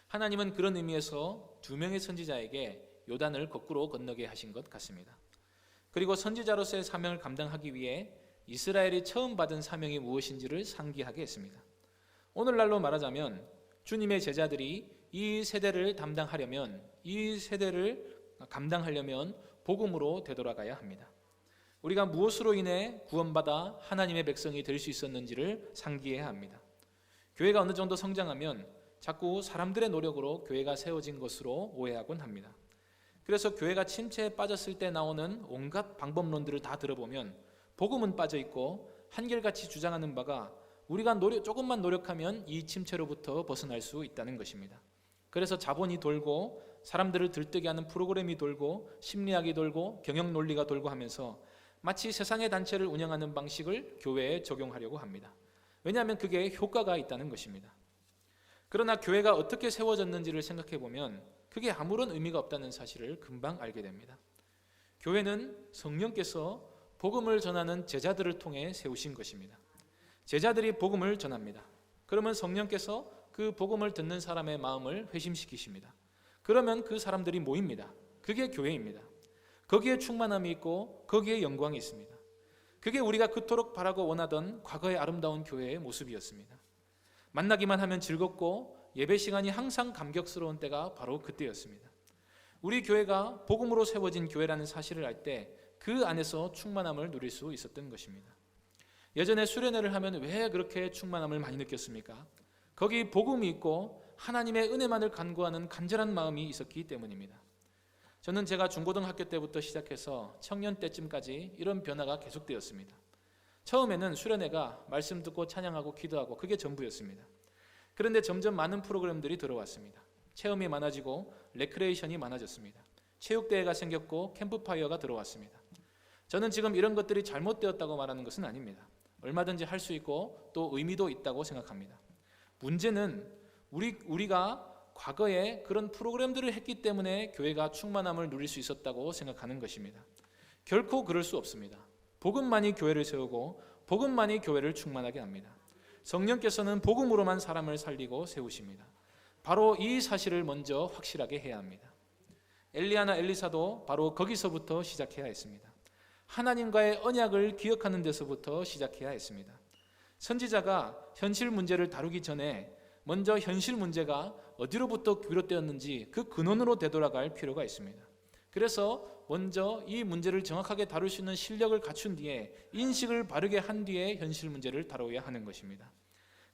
하나님은 그런 의미에서 두 명의 선지자에게 요단을 거꾸로 건너게 하신 것 같습니다. 그리고 선지자로서의 사명을 감당하기 위해 이스라엘이 처음 받은 사명이 무엇인지를 상기하게 했습니다. 오늘날로 말하자면 주님의 제자들이 이 세대를 담당하려면 이 세대를 감당하려면 복음으로 되돌아가야 합니다. 우리가 무엇으로 인해 구원받아 하나님의 백성이 될 수 있었는지를 상기해야 합니다. 교회가 어느 정도 성장하면 자꾸 사람들의 노력으로 교회가 세워진 것으로 오해하곤 합니다. 그래서 교회가 침체에 빠졌을 때 나오는 온갖 방법론들을 다 들어보면 복음은 빠져 있고 한결같이 주장하는 바가 우리가 조금만 노력하면 이 침체로부터 벗어날 수 있다는 것입니다. 그래서 자본이 돌고 사람들을 들뜨게 하는 프로그램이 돌고 심리학이 돌고 경영 논리가 돌고 하면서 마치 세상의 단체를 운영하는 방식을 교회에 적용하려고 합니다. 왜냐하면 그게 효과가 있다는 것입니다. 그러나 교회가 어떻게 세워졌는지를 생각해 보면 그게 아무런 의미가 없다는 사실을 금방 알게 됩니다. 교회는 성령께서 복음을 전하는 제자들을 통해 세우신 것입니다. 제자들이 복음을 전합니다. 그러면 성령께서 그 복음을 듣는 사람의 마음을 회심시키십니다. 그러면 그 사람들이 모입니다. 그게 교회입니다. 거기에 충만함이 있고 거기에 영광이 있습니다. 그게 우리가 그토록 바라고 원하던 과거의 아름다운 교회의 모습이었습니다. 만나기만 하면 즐겁고 예배 시간이 항상 감격스러운 때가 바로 그때였습니다. 우리 교회가 복음으로 세워진 교회라는 사실을 알 때 그 안에서 충만함을 누릴 수 있었던 것입니다. 예전에 수련회를 하면 왜 그렇게 충만함을 많이 느꼈습니까? 거기 복음이 있고 하나님의 은혜만을 간구하는 간절한 마음이 있었기 때문입니다. 저는 제가 중고등학교 때부터 시작해서 청년 때쯤까지 이런 변화가 계속되었습니다. 처음에는 수련회가 말씀 듣고 찬양하고 기도하고 그게 전부였습니다. 그런데 점점 많은 프로그램들이 들어왔습니다. 체험이 많아지고 레크레이션이 많아졌습니다. 체육대회가 생겼고 캠프파이어가 들어왔습니다. 저는 지금 이런 것들이 잘못되었다고 말하는 것은 아닙니다. 얼마든지 할 수 있고 또 의미도 있다고 생각합니다. 문제는 우리가 과거에 그런 프로그램들을 했기 때문에 교회가 충만함을 누릴 수 있었다고 생각하는 것입니다. 결코 그럴 수 없습니다. 복음만이 교회를 세우고 복음만이 교회를 충만하게 합니다. 성령께서는 복음으로만 사람을 살리고 세우십니다. 바로 이 사실을 먼저 확실하게 해야 합니다. 엘리야나 엘리사도 바로 거기서부터 시작해야 했습니다. 하나님과의 언약을 기억하는 데서부터 시작해야 했습니다. 선지자가 현실 문제를 다루기 전에 먼저 현실 문제가 어디로부터 비롯되었는지 그 근원으로 되돌아갈 필요가 있습니다. 그래서 먼저 이 문제를 정확하게 다룰 수 있는 실력을 갖춘 뒤에 인식을 바르게 한 뒤에 현실 문제를 다뤄야 하는 것입니다.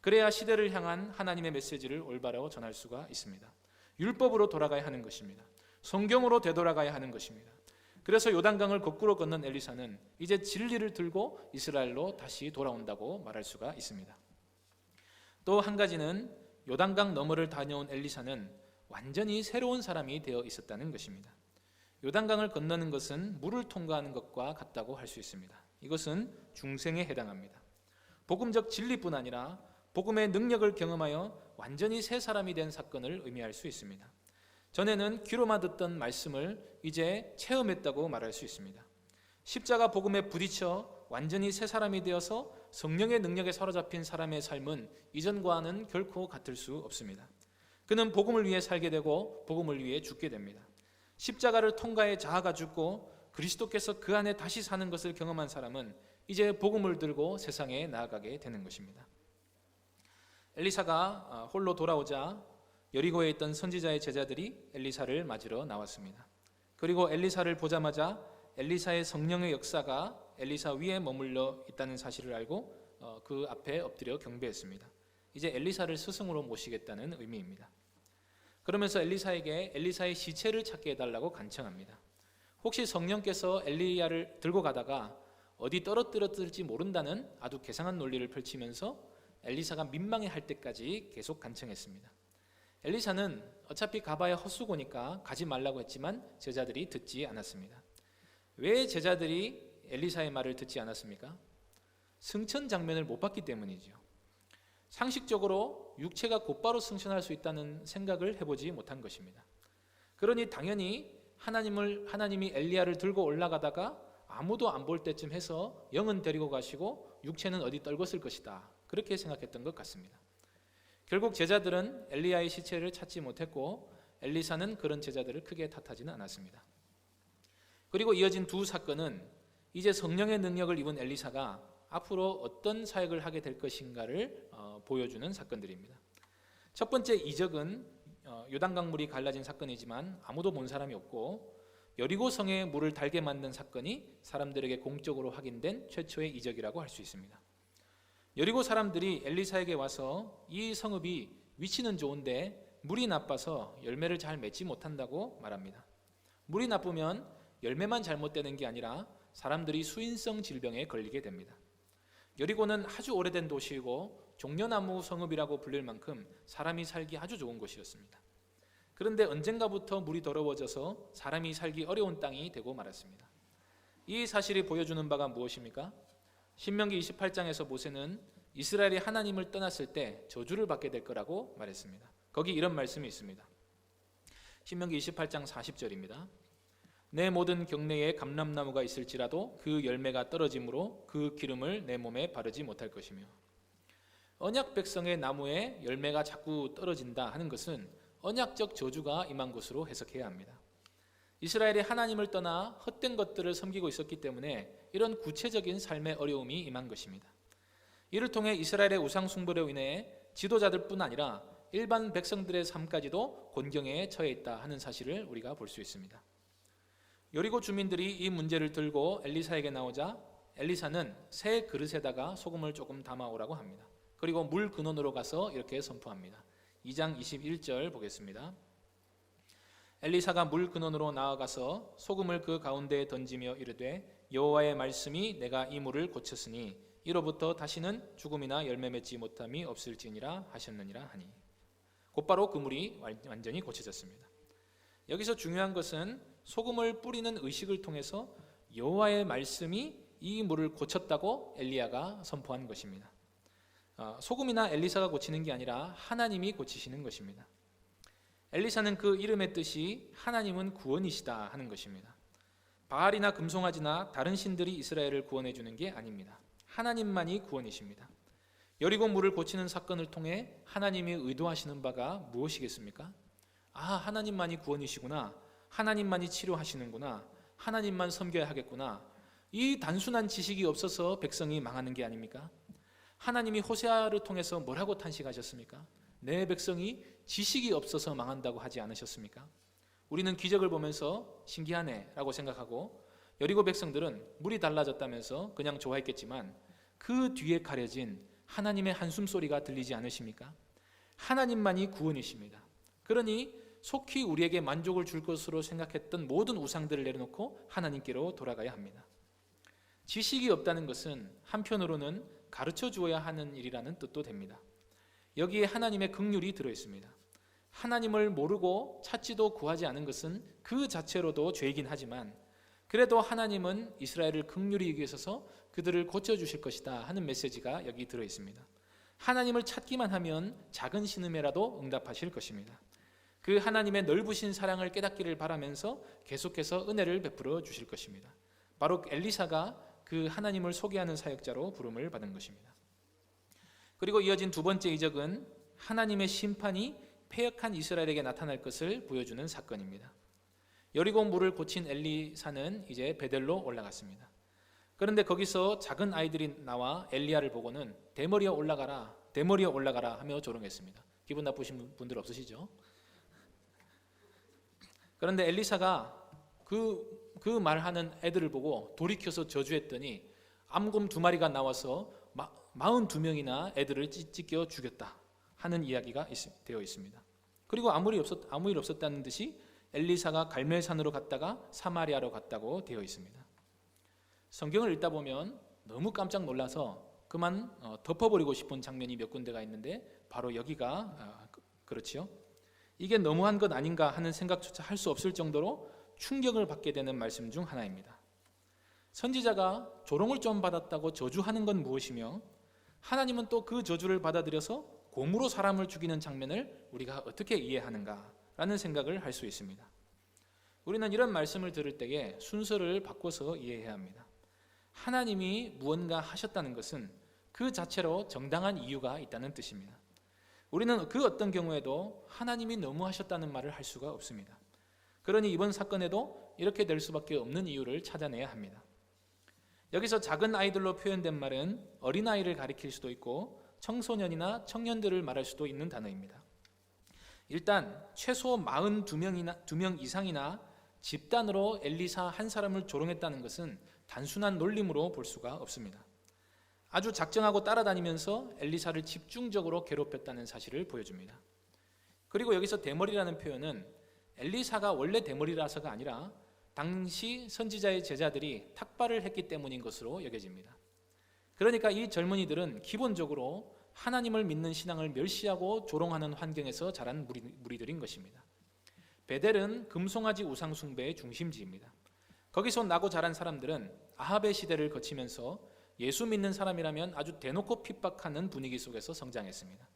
그래야 시대를 향한 하나님의 메시지를 올바로 전할 수가 있습니다. 율법으로 돌아가야 하는 것입니다. 성경으로 되돌아가야 하는 것입니다. 그래서 요단강을 거꾸로 건넌 엘리사는 이제 진리를 들고 이스라엘로 다시 돌아온다고 말할 수가 있습니다. 또 한 가지는 요단강 너머를 다녀온 엘리사는 완전히 새로운 사람이 되어 있었다는 것입니다. 요단강을 건너는 것은 물을 통과하는 것과 같다고 할 수 있습니다. 이것은 중생에 해당합니다. 복음적 진리뿐 아니라 복음의 능력을 경험하여 완전히 새 사람이 된 사건을 의미할 수 있습니다. 전에는 귀로만 듣던 말씀을 이제 체험했다고 말할 수 있습니다. 십자가 복음에 부딪혀 완전히 새 사람이 되어서 성령의 능력에 사로잡힌 사람의 삶은 이전과는 결코 같을 수 없습니다. 그는 복음을 위해 살게 되고 복음을 위해 죽게 됩니다. 십자가를 통과해 자아가 죽고 그리스도께서 그 안에 다시 사는 것을 경험한 사람은 이제 복음을 들고 세상에 나아가게 되는 것입니다. 엘리사가 홀로 돌아오자 여리고에 있던 선지자의 제자들이 엘리사를 맞으러 나왔습니다. 그리고 엘리사를 보자마자 엘리사의 성령의 역사가 엘리사 위에 머물러 있다는 사실을 알고 그 앞에 엎드려 경배했습니다. 이제 엘리사를 스승으로 모시겠다는 의미입니다. 그러면서 엘리사에게 엘리사의 시체를 찾게 해달라고 간청합니다. 혹시 성령께서 엘리야를 들고 가다가 어디 떨어뜨렸을지 모른다는 아주 괴상한 논리를 펼치면서 엘리사가 민망해할 때까지 계속 간청했습니다. 엘리사는 어차피 가봐야 헛수고니까 가지 말라고 했지만 제자들이 듣지 않았습니다. 왜 제자들이 엘리사의 말을 듣지 않았습니까? 승천 장면을 못 봤기 때문이죠. 상식적으로 육체가 곧바로 승천할 수 있다는 생각을 해보지 못한 것입니다. 그러니 당연히 하나님이 엘리야를 들고 올라가다가 아무도 안 볼 때쯤 해서 영은 데리고 가시고 육체는 어디 떨궜을 것이다. 그렇게 생각했던 것 같습니다. 결국 제자들은 엘리야의 시체를 찾지 못했고 엘리사는 그런 제자들을 크게 탓하지는 않았습니다. 그리고 이어진 두 사건은 이제 성령의 능력을 입은 엘리사가 앞으로 어떤 사역을 하게 될 것인가를 보여주는 사건들입니다. 첫 번째 이적은 요단강물이 갈라진 사건이지만 아무도 본 사람이 없고 여리고 성에 물을 달게 만든 사건이 사람들에게 공적으로 확인된 최초의 이적이라고 할 수 있습니다. 여리고 사람들이 엘리사에게 와서 이 성읍이 위치는 좋은데 물이 나빠서 열매를 잘 맺지 못한다고 말합니다. 물이 나쁘면 열매만 잘못되는 게 아니라 사람들이 수인성 질병에 걸리게 됩니다. 여리고는 아주 오래된 도시이고 종려나무 성읍이라고 불릴 만큼 사람이 살기 아주 좋은 곳이었습니다. 그런데 언젠가부터 물이 더러워져서 사람이 살기 어려운 땅이 되고 말았습니다. 이 사실이 보여주는 바가 무엇입니까? 신명기 28장에서 모세는 이스라엘이 하나님을 떠났을 때 저주를 받게 될 거라고 말했습니다. 거기 이런 말씀이 있습니다. 신명기 28장 40절입니다. 내 모든 경내에 감람나무가 있을지라도 그 열매가 떨어짐으로 그 기름을 내 몸에 바르지 못할 것이며. 언약 백성의 나무에 열매가 자꾸 떨어진다 하는 것은 언약적 저주가 임한 것으로 해석해야 합니다. 이스라엘이 하나님을 떠나 헛된 것들을 섬기고 있었기 때문에 이런 구체적인 삶의 어려움이 임한 것입니다. 이를 통해 이스라엘의 우상 숭배로 인해 지도자들뿐 아니라 일반 백성들의 삶까지도 곤경에 처해 있다 하는 사실을 우리가 볼 수 있습니다. 여리고 주민들이 이 문제를 들고 엘리사에게 나오자 엘리사는 새 그릇에다가 소금을 조금 담아오라고 합니다. 그리고 물 근원으로 가서 이렇게 선포합니다. 2장 21절 보겠습니다. 엘리사가 물 근원으로 나아가서 소금을 그 가운데에 던지며 이르되 여호와의 말씀이 내가 이 물을 고쳤으니 이로부터 다시는 죽음이나 열매 맺지 못함이 없을지니라 하셨느니라 하니. 곧바로 그 물이 완전히 고쳐졌습니다. 여기서 중요한 것은 소금을 뿌리는 의식을 통해서 여호와의 말씀이 이 물을 고쳤다고 엘리야가 선포한 것입니다. 소금이나 엘리사가 고치는 게 아니라 하나님이 고치시는 것입니다. 엘리사는 그 이름의 뜻이 하나님은 구원이시다 하는 것입니다. 바알이나 금송아지나 다른 신들이 이스라엘을 구원해 주는 게 아닙니다. 하나님만이 구원이십니다. 여리고 물을 고치는 사건을 통해 하나님이 의도하시는 바가 무엇이겠습니까? 하나님만이 구원이시구나, 하나님만이 치료하시는구나, 하나님만 섬겨야 하겠구나, 이 단순한 지식이 없어서 백성이 망하는 게 아닙니까? 하나님이 호세아를 통해서 뭐라고 탄식하셨습니까? 내 백성이 지식이 없어서 망한다고 하지 않으셨습니까? 우리는 기적을 보면서 신기하네 라고 생각하고 여리고 백성들은 물이 달라졌다면서 그냥 좋아했겠지만 그 뒤에 가려진 하나님의 한숨소리가 들리지 않으십니까? 하나님만이 구원이십니다. 그러니 속히 우리에게 만족을 줄 것으로 생각했던 모든 우상들을 내려놓고 하나님께로 돌아가야 합니다. 지식이 없다는 것은 한편으로는 가르쳐 주어야 하는 일이라는 뜻도 됩니다. 여기에 하나님의 긍휼이 들어있습니다. 하나님을 모르고 찾지도 구하지 않은 것은 그 자체로도 죄이긴 하지만 그래도 하나님은 이스라엘을 긍휼히 여기셔서 그들을 고쳐주실 것이다 하는 메시지가 여기 들어있습니다. 하나님을 찾기만 하면 작은 신음에라도 응답하실 것입니다. 그 하나님의 넓으신 사랑을 깨닫기를 바라면서 계속해서 은혜를 베풀어 주실 것입니다. 바로 엘리사가 그 하나님을 소개하는 사역자로 부름을 받은 것입니다. 그리고 이어진 두 번째 이적은 하나님의 심판이 패역한 이스라엘에게 나타날 것을 보여주는 사건입니다. 여리고 물을 고친 엘리사는 이제 베델로 올라갔습니다. 그런데 거기서 작은 아이들이 나와 엘리야를 보고는 대머리에 올라가라, 대머리에 올라가라 하며 조롱했습니다. 기분 나쁘신 분들 없으시죠? 그런데 엘리사가 그 말하는 애들을 보고 돌이켜서 저주했더니 암곰 2마리가 나와서 42명이나 애들을 찢겨 죽였다 하는 이야기가 되어 있습니다. 그리고 아무 일 없었다는 듯이 엘리사가 갈멜산으로 갔다가 사마리아로 갔다고 되어 있습니다. 성경을 읽다 보면 너무 깜짝 놀라서 그만 덮어버리고 싶은 장면이 몇 군데가 있는데 바로 여기가 그렇지요. 이게 너무한 것 아닌가 하는 생각조차 할 수 없을 정도로 충격을 받게 되는 말씀 중 하나입니다. 선지자가 조롱을 좀 받았다고 저주하는 건 무엇이며 하나님은 또 그 저주를 받아들여서 곰으로 사람을 죽이는 장면을 우리가 어떻게 이해하는가라는 생각을 할 수 있습니다. 우리는 이런 말씀을 들을 때에 순서를 바꿔서 이해해야 합니다. 하나님이 무언가 하셨다는 것은 그 자체로 정당한 이유가 있다는 뜻입니다. 우리는 그 어떤 경우에도 하나님이 너무 하셨다는 말을 할 수가 없습니다. 그러니 이번 사건에도 이렇게 될 수밖에 없는 이유를 찾아내야 합니다. 여기서 작은 아이들로 표현된 말은 어린아이를 가리킬 수도 있고 청소년이나 청년들을 말할 수도 있는 단어입니다. 일단 최소 42명 이상이나 집단으로 엘리사 한 사람을 조롱했다는 것은 단순한 놀림으로 볼 수가 없습니다. 아주 작정하고 따라다니면서 엘리사를 집중적으로 괴롭혔다는 사실을 보여줍니다. 그리고 여기서 대머리라는 표현은 엘리사가 원래 대머리라서가 아니라 당시 선지자의 제자들이 탁발을 했기 때문인 것으로 여겨집니다. 그러니까 이 젊은이들은 기본적으로 하나님을 믿는 신앙을 멸시하고 조롱하는 환경에서 자란 무리들인 것입니다. 베델은 금송아지 우상 숭배의 중심지입니다. 거기서 나고 자란 사람들은 아합의 시대를 거치면서 예수 믿는 사람이라면 아주 대놓고 핍박하는 분위기 속에서 성장했습니다.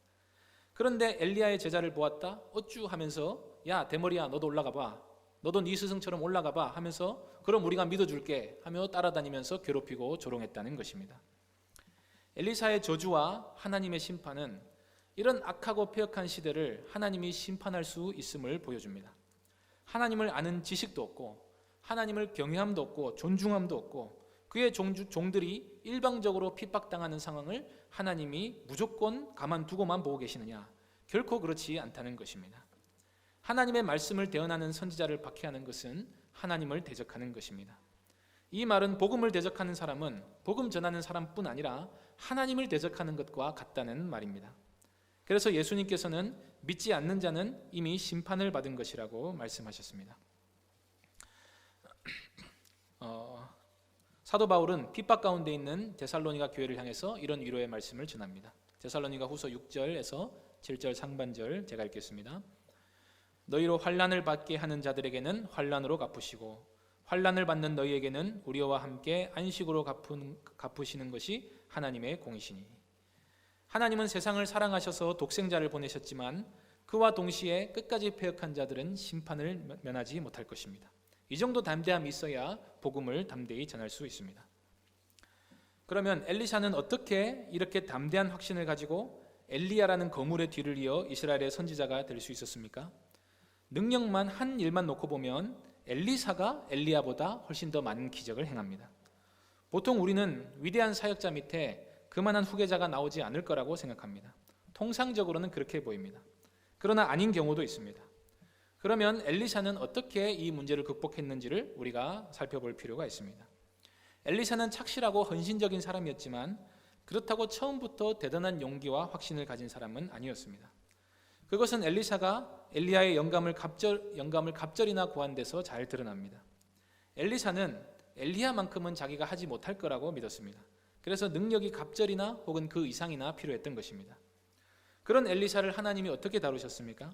그런데 엘리야의 제자를 보았다 어쭈 하면서 야 대머리야 너도 올라가 봐, 너도 네 스승처럼 올라가 봐 하면서 그럼 우리가 믿어줄게 하며 따라다니면서 괴롭히고 조롱했다는 것입니다. 엘리사의 저주와 하나님의 심판은 이런 악하고 폐역한 시대를 하나님이 심판할 수 있음을 보여줍니다. 하나님을 아는 지식도 없고 하나님을 경외함도 없고 존중함도 없고 그의 종들이 일방적으로 핍박당하는 상황을 하나님이 무조건 가만두고만 보고 계시느냐? 결코 그렇지 않다는 것입니다. 하나님의 말씀을 대언하는 선지자를 박해하는 것은 하나님을 대적하는 것입니다. 이 말은 복음을 대적하는 사람은 복음 전하는 사람뿐 아니라 하나님을 대적하는 것과 같다는 말입니다. 그래서 예수님께서는 믿지 않는 자는 이미 심판을 받은 것이라고 말씀하셨습니다. 사도 바울은 핍박 가운데 있는 데살로니가 교회를 향해서 이런 위로의 말씀을 전합니다. 데살로니가 후서 6절에서 7절 상반절 제가 읽겠습니다. 너희로 환난을 받게 하는 자들에게는 환난으로 갚으시고 환난을 받는 너희에게는 우리와 함께 안식으로 갚으시는 것이 하나님의 공이시니 하나님은 세상을 사랑하셔서 독생자를 보내셨지만 그와 동시에 끝까지 패역한 자들은 심판을 면하지 못할 것입니다. 이 정도 담대함이 있어야 복음을 담대히 전할 수 있습니다. 그러면 엘리사는 어떻게 이렇게 담대한 확신을 가지고 엘리야라는 거물의 뒤를 이어 이스라엘의 선지자가 될 수 있었습니까? 능력만 한 일만 놓고 보면 엘리사가 엘리야보다 훨씬 더 많은 기적을 행합니다. 보통 우리는 위대한 사역자 밑에 그만한 후계자가 나오지 않을 거라고 생각합니다. 통상적으로는 그렇게 보입니다. 그러나 아닌 경우도 있습니다. 그러면 엘리사는 어떻게 이 문제를 극복했는지를 우리가 살펴볼 필요가 있습니다. 엘리사는 착실하고 헌신적인 사람이었지만 그렇다고 처음부터 대단한 용기와 확신을 가진 사람은 아니었습니다. 그것은 엘리사가 엘리야의 영감을 갑절이나 구한 데서 잘 드러납니다. 엘리사는 엘리야만큼은 자기가 하지 못할 거라고 믿었습니다. 그래서 능력이 갑절이나 혹은 그 이상이나 필요했던 것입니다. 그런 엘리사를 하나님이 어떻게 다루셨습니까?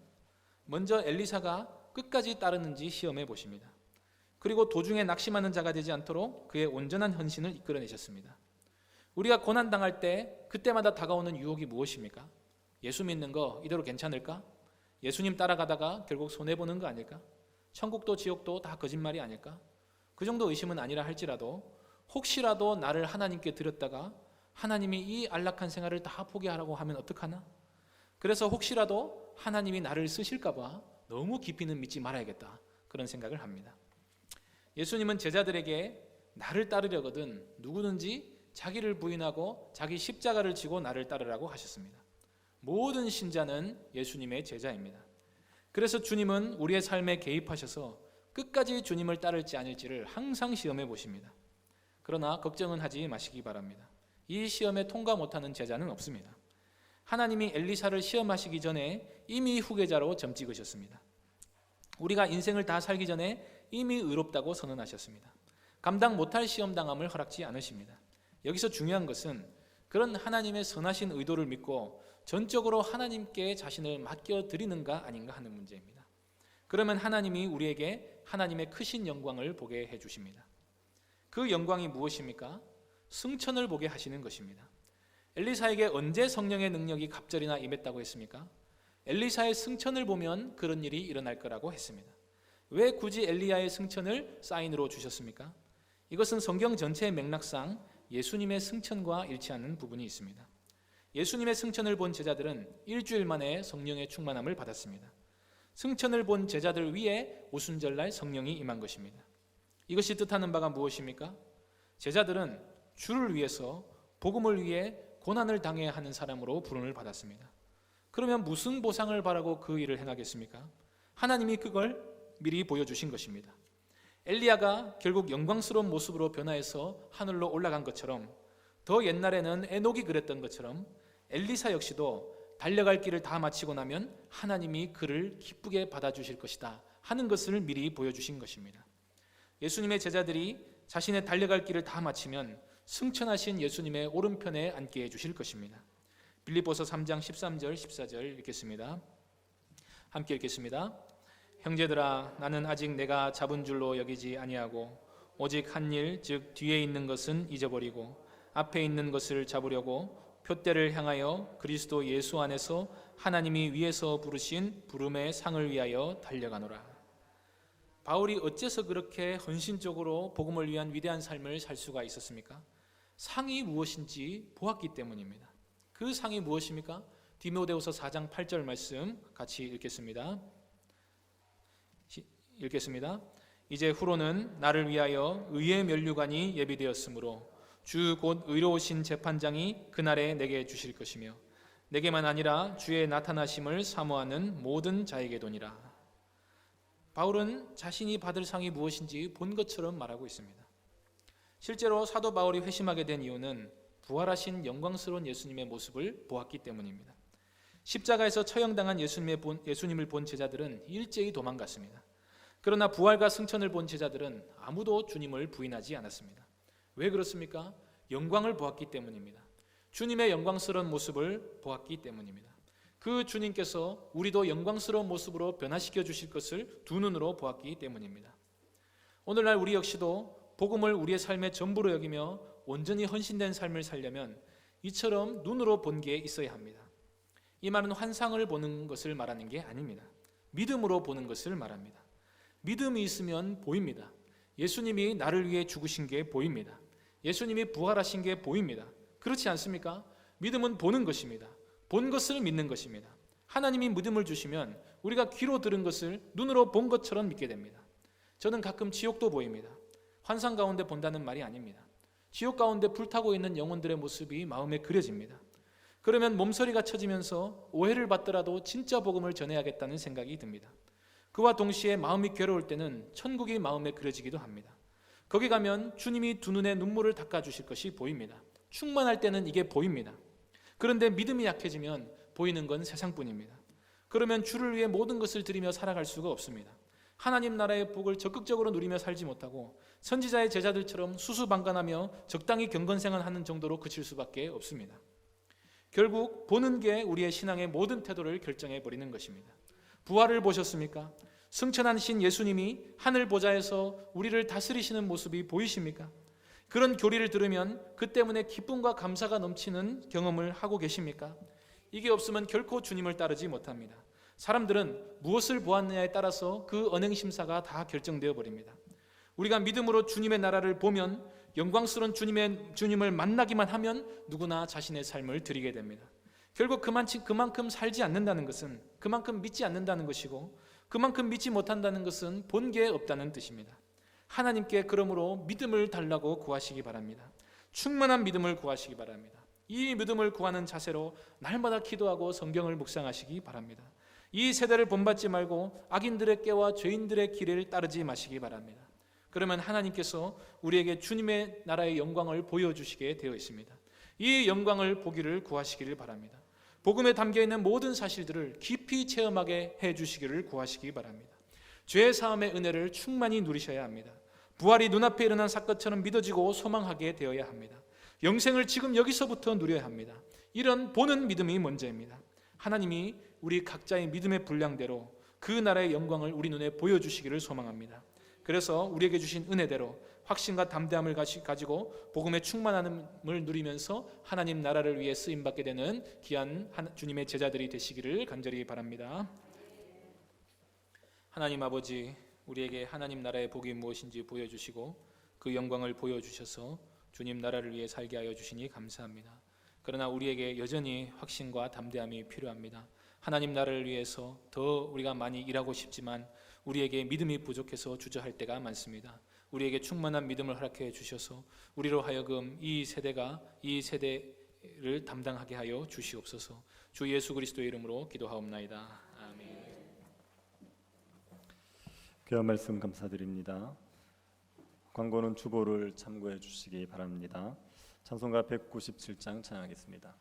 먼저 엘리사가 끝까지 따르는지 시험해 보십니다. 그리고 도중에 낙심하는 자가 되지 않도록 그의 온전한 헌신을 이끌어내셨습니다. 우리가 고난당할 때 그때마다 다가오는 유혹이 무엇입니까? 예수 믿는 거 이대로 괜찮을까? 예수님 따라가다가 결국 손해보는 거 아닐까? 천국도 지옥도 다 거짓말이 아닐까? 그 정도 의심은 아니라 할지라도 혹시라도 나를 하나님께 드렸다가 하나님이 이 안락한 생활을 다 포기하라고 하면 어떡하나? 그래서 혹시라도 하나님이 나를 쓰실까 봐 너무 깊이는 믿지 말아야겠다 그런 생각을 합니다. 예수님은 제자들에게 나를 따르려거든 누구든지 자기를 부인하고 자기 십자가를 지고 나를 따르라고 하셨습니다. 모든 신자는 예수님의 제자입니다. 그래서 주님은 우리의 삶에 개입하셔서 끝까지 주님을 따를지 아닐지를 항상 시험해 보십니다. 그러나 걱정은 하지 마시기 바랍니다. 이 시험에 통과 못하는 제자는 없습니다. 하나님이 엘리사를 시험하시기 전에 이미 후계자로 점 찍으셨습니다. 우리가 인생을 다 살기 전에 이미 의롭다고 선언하셨습니다. 감당 못할 시험당함을 허락지 않으십니다. 여기서 중요한 것은 그런 하나님의 선하신 의도를 믿고 전적으로 하나님께 자신을 맡겨드리는가 아닌가 하는 문제입니다. 그러면 하나님이 우리에게 하나님의 크신 영광을 보게 해주십니다. 그 영광이 무엇입니까? 승천을 보게 하시는 것입니다. 엘리사에게 언제 성령의 능력이 갑절이나 임했다고 했습니까? 엘리사의 승천을 보면 그런 일이 일어날 거라고 했습니다. 왜 굳이 엘리야의 승천을 사인으로 주셨습니까? 이것은 성경 전체의 맥락상 예수님의 승천과 일치하는 부분이 있습니다. 예수님의 승천을 본 제자들은 일주일 만에 성령의 충만함을 받았습니다. 승천을 본 제자들 위에 오순절날 성령이 임한 것입니다. 이것이 뜻하는 바가 무엇입니까? 제자들은 주를 위해서 복음을 위해 고난을 당해야 하는 사람으로 부름을 받았습니다. 그러면 무슨 보상을 바라고 그 일을 행하겠습니까? 하나님이 그걸 미리 보여주신 것입니다. 엘리야가 결국 영광스러운 모습으로 변화해서 하늘로 올라간 것처럼, 더 옛날에는 에녹이 그랬던 것처럼 엘리사 역시도 달려갈 길을 다 마치고 나면 하나님이 그를 기쁘게 받아주실 것이다 하는 것을 미리 보여주신 것입니다. 예수님의 제자들이 자신의 달려갈 길을 다 마치면 승천하신 예수님의 오른편에 앉게 해주실 것입니다. 빌립보서 3장 13절 14절 읽겠습니다. 함께 읽겠습니다. 형제들아, 나는 아직 내가 잡은 줄로 여기지 아니하고 오직 한 일, 즉 뒤에 있는 것은 잊어버리고 앞에 있는 것을 잡으려고 표대를 향하여 그리스도 예수 안에서 하나님이 위에서 부르신 부름의 상을 위하여 달려가노라. 바울이 어째서 그렇게 헌신적으로 복음을 위한 위대한 삶을 살 수가 있었습니까? 상이 무엇인지 보았기 때문입니다. 그 상이 무엇입니까? 디모데후서 4장 8절 말씀 같이 읽겠습니다. 이제 후로는 나를 위하여 의의 면류관이 예비되었으므로 주 곧 의로우신 재판장이 그날에 내게 주실 것이며 내게만 아니라 주의 나타나심을 사모하는 모든 자에게도니라. 바울은 자신이 받을 상이 무엇인지 본 것처럼 말하고 있습니다. 실제로 사도 바울이 회심하게 된 이유는 부활하신 영광스러운 예수님의 모습을 보았기 때문입니다. 십자가에서 처형당한 예수님을 본 제자들은 일제히 도망갔습니다. 그러나 부활과 승천을 본 제자들은 아무도 주님을 부인하지 않았습니다. 왜 그렇습니까? 영광을 보았기 때문입니다. 주님의 영광스러운 모습을 보았기 때문입니다. 그 주님께서 우리도 영광스러운 모습으로 변화시켜 주실 것을 두 눈으로 보았기 때문입니다. 오늘날 우리 역시도 복음을 우리의 삶의 전부로 여기며 온전히 헌신된 삶을 살려면 이처럼 눈으로 본 게 있어야 합니다. 이 말은 환상을 보는 것을 말하는 게 아닙니다. 믿음으로 보는 것을 말합니다. 믿음이 있으면 보입니다. 예수님이 나를 위해 죽으신 게 보입니다. 예수님이 부활하신 게 보입니다. 그렇지 않습니까? 믿음은 보는 것입니다. 본 것을 믿는 것입니다. 하나님이 믿음을 주시면 우리가 귀로 들은 것을 눈으로 본 것처럼 믿게 됩니다. 저는 가끔 지옥도 보입니다. 환상 가운데 본다는 말이 아닙니다. 지옥 가운데 불타고 있는 영혼들의 모습이 마음에 그려집니다. 그러면 몸서리가 쳐지면서 오해를 받더라도 진짜 복음을 전해야겠다는 생각이 듭니다. 그와 동시에 마음이 괴로울 때는 천국이 마음에 그려지기도 합니다. 거기 가면 주님이 두 눈에 눈물을 닦아주실 것이 보입니다. 충만할 때는 이게 보입니다. 그런데 믿음이 약해지면 보이는 건 세상뿐입니다. 그러면 주를 위해 모든 것을 드리며 살아갈 수가 없습니다. 하나님 나라의 복을 적극적으로 누리며 살지 못하고 선지자의 제자들처럼 수수방관하며 적당히 경건생활하는 정도로 그칠 수밖에 없습니다. 결국 보는 게 우리의 신앙의 모든 태도를 결정해 버리는 것입니다. 부활을 보셨습니까? 승천하신 예수님이 하늘 보좌에서 우리를 다스리시는 모습이 보이십니까? 그런 교리를 들으면 그 때문에 기쁨과 감사가 넘치는 경험을 하고 계십니까? 이게 없으면 결코 주님을 따르지 못합니다. 사람들은 무엇을 보았느냐에 따라서 그 언행심사가 다 결정되어 버립니다. 우리가 믿음으로 주님의 나라를 보면, 영광스러운 주님을 만나기만 하면 누구나 자신의 삶을 드리게 됩니다. 결국 그만큼 살지 않는다는 것은 그만큼 믿지 않는다는 것이고, 그만큼 믿지 못한다는 것은 본 게 없다는 뜻입니다. 하나님께 그러므로 믿음을 달라고 구하시기 바랍니다. 충만한 믿음을 구하시기 바랍니다. 이 믿음을 구하는 자세로 날마다 기도하고 성경을 묵상하시기 바랍니다. 이 세대를 본받지 말고 악인들의 꾀와 죄인들의 길을 따르지 마시기 바랍니다. 그러면 하나님께서 우리에게 주님의 나라의 영광을 보여주시게 되어 있습니다. 이 영광을 보기를 구하시기를 바랍니다. 복음에 담겨있는 모든 사실들을 깊이 체험하게 해주시기를 구하시기 바랍니다. 죄 사함의 은혜를 충만히 누리셔야 합니다. 부활이 눈앞에 일어난 사건처럼 믿어지고 소망하게 되어야 합니다. 영생을 지금 여기서부터 누려야 합니다. 이런 보는 믿음이 먼저입니다. 하나님이 우리 각자의 믿음의 분량대로 그 나라의 영광을 우리 눈에 보여주시기를 소망합니다. 그래서 우리에게 주신 은혜대로 확신과 담대함을 가지고 복음의 충만함을 누리면서 하나님 나라를 위해 쓰임받게 되는 귀한 주님의 제자들이 되시기를 간절히 바랍니다. 하나님 아버지, 우리에게 하나님 나라의 복이 무엇인지 보여주시고 그 영광을 보여주셔서 주님 나라를 위해 살게 하여 주시니 감사합니다. 그러나 우리에게 여전히 확신과 담대함이 필요합니다. 하나님 나라를 위해서 더 우리가 많이 일하고 싶지만 우리에게 믿음이 부족해서 주저할 때가 많습니다. 우리에게 충만한 믿음을 허락해 주셔서 우리로 하여금 이 세대를 담당하게 하여 주시옵소서. 주 예수 그리스도의 이름으로 기도하옵나이다. 아멘. 귀한 말씀 감사드립니다. 광고는 주보를 참고해 주시기 바랍니다. 찬송가 197장 찬양하겠습니다.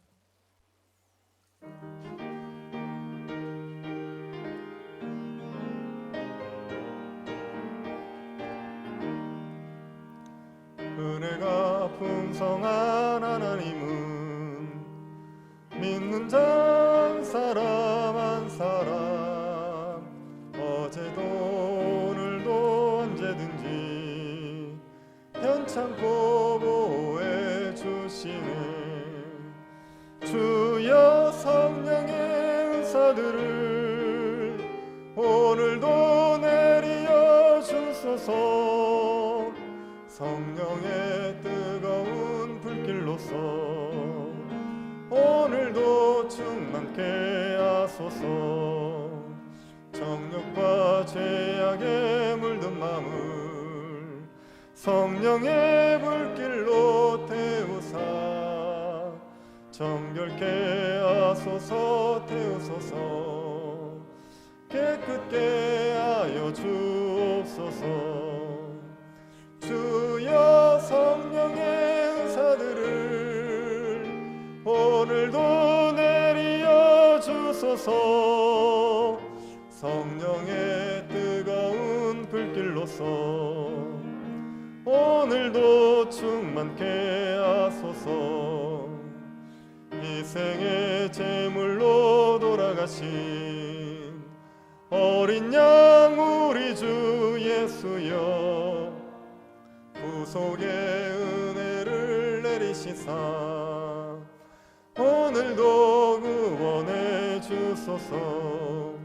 은혜가 풍성한 하나님은 믿는 자 사람 한 사람 어제도 오늘도 언제든지 편찮고 보호해 주시는 주여 성령의 은사들을 오늘도 내리어 주소서. 성령의 뜨거운 불길로서 오늘도 충만케 하소서. 정욕과 죄악에 물든 마음을 성령의 불길로 태우사 정결케 하소서. 태우소서. 깨끗게 하여 주옵소서. 주여 성령의 은사들을 오늘도 내리어 주소서. 성령의 뜨거운 불길로서 오늘도 충만케 하소서. 희생의 제물로 돌아가신 어린 양 우리 주 예수여 구속의 은혜를 내리시사 오늘도 구원해 주소서.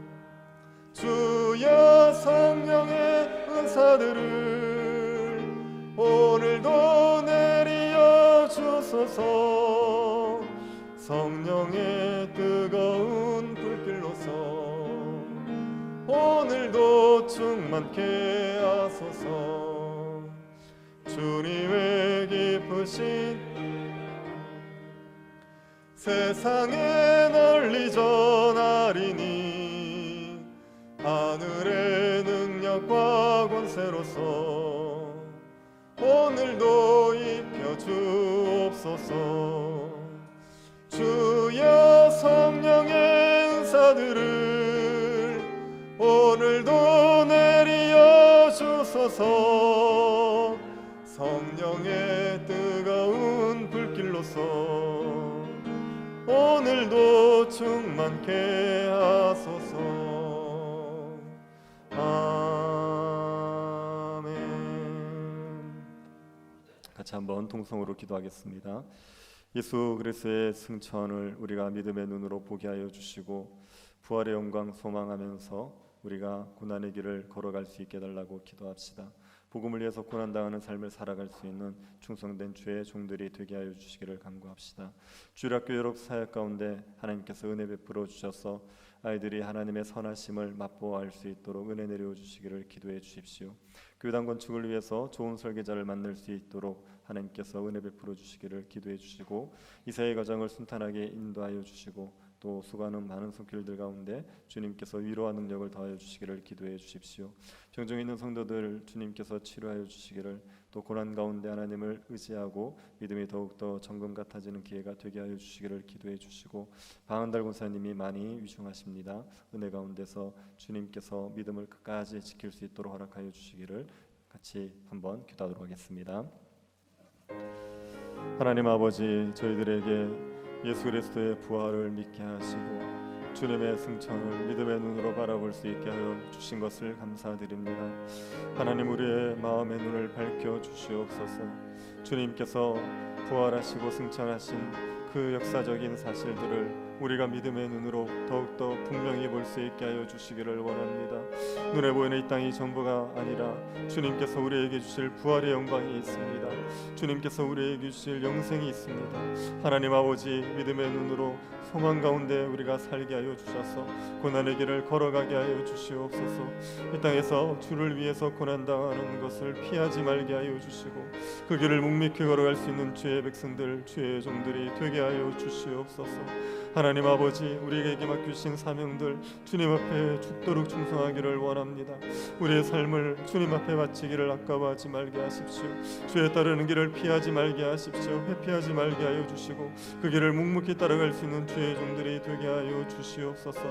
주여 성령의 은사들을 오늘도 내리어 주소서. 성령의 뜨거운 불길로서 오늘도 충만케 하소서. 주님의 기쁘신 세상에 널리 전하리니 하늘의 능력과 권세로서 오늘도 입혀 주옵소서. 주여 성령의 은사들을 오늘도 내리어 주소서. 성령의 뜨거운 불길로서 오늘도 충만케 하소서. 아멘. 같이 한번 통성으로 기도하겠습니다. 예수 그리스도의 승천을 우리가 믿음의 눈으로 보게 하여 주시고 부활의 영광 소망하면서 우리가 고난의 길을 걸어갈 수 있게 해달라고 기도합시다. 복음을 위해서 고난당하는 삶을 살아갈 수 있는 충성된 주의 종들이 되게 하여 주시기를 간구합시다. 주일학교 여러 사역 가운데 하나님께서 은혜 베풀어 주셔서 아이들이 하나님의 선하심을 맛보아 알 수 있도록 은혜 내려 주시기를 기도해 주십시오. 교단 건축을 위해서 좋은 설계자를 만날 수 있도록 하나님께서 은혜 베풀어 주시기를 기도해 주시고 이사의 가정을 순탄하게 인도하여 주시고 또 수고하는 많은 손길들 가운데 주님께서 위로와 능력을 더하여 주시기를 기도해 주십시오. 병중에 있는 성도들 주님께서 치료하여 주시기를 또 고난 가운데 하나님을 의지하고 믿음이 더욱더 정금 같아지는 기회가 되게 하여 주시기를 기도해 주시고 방한달 권사님이 많이 위중하십니다. 은혜 가운데서 주님께서 믿음을 끝까지 지킬 수 있도록 허락하여 주시기를 같이 한번 기도하도록 하겠습니다. 하나님 아버지, 저희들에게 예수 그리스도의 부활을 믿게 하시고 주님의 승천을 믿음의 눈으로 바라볼 수 있게 하여 주신 것을 감사드립니다. 하나님, 우리의 마음의 눈을 밝혀 주시옵소서. 주님께서 부활하시고 승천하신 그 역사적인 사실들을 우리가 믿음의 눈으로 더욱더 분명히 볼 수 있게 하여 주시기를 원합니다. 눈에 보이는 이 땅이 전부가 아니라 주님께서 우리에게 주실 부활의 영광이 있습니다. 주님께서 우리에게 주실 영생이 있습니다. 하나님 아버지, 믿음의 눈으로 소망 가운데 우리가 살게 하여 주셔서 고난의 길을 걸어가게 하여 주시옵소서. 이 땅에서 주를 위해서 고난당하는 것을 피하지 말게 하여 주시고 그 길을 묵묵히 걸어갈 수 있는 주의 백성들, 주의 종들이 되게 하여 주시옵소서. 하나님 아버지, 우리에게 맡기신 사명들 주님 앞에 죽도록 충성하기를 원합니다. 우리의 삶을 주님 앞에 바치기를 아까워하지 말게 하십시오. 주에 따르는 길을 피하지 말게 하십시오. 회피하지 말게 하여 주시고 그 길을 묵묵히 따라갈 수 있는 주의 종들이 되게 하여 주시옵소서.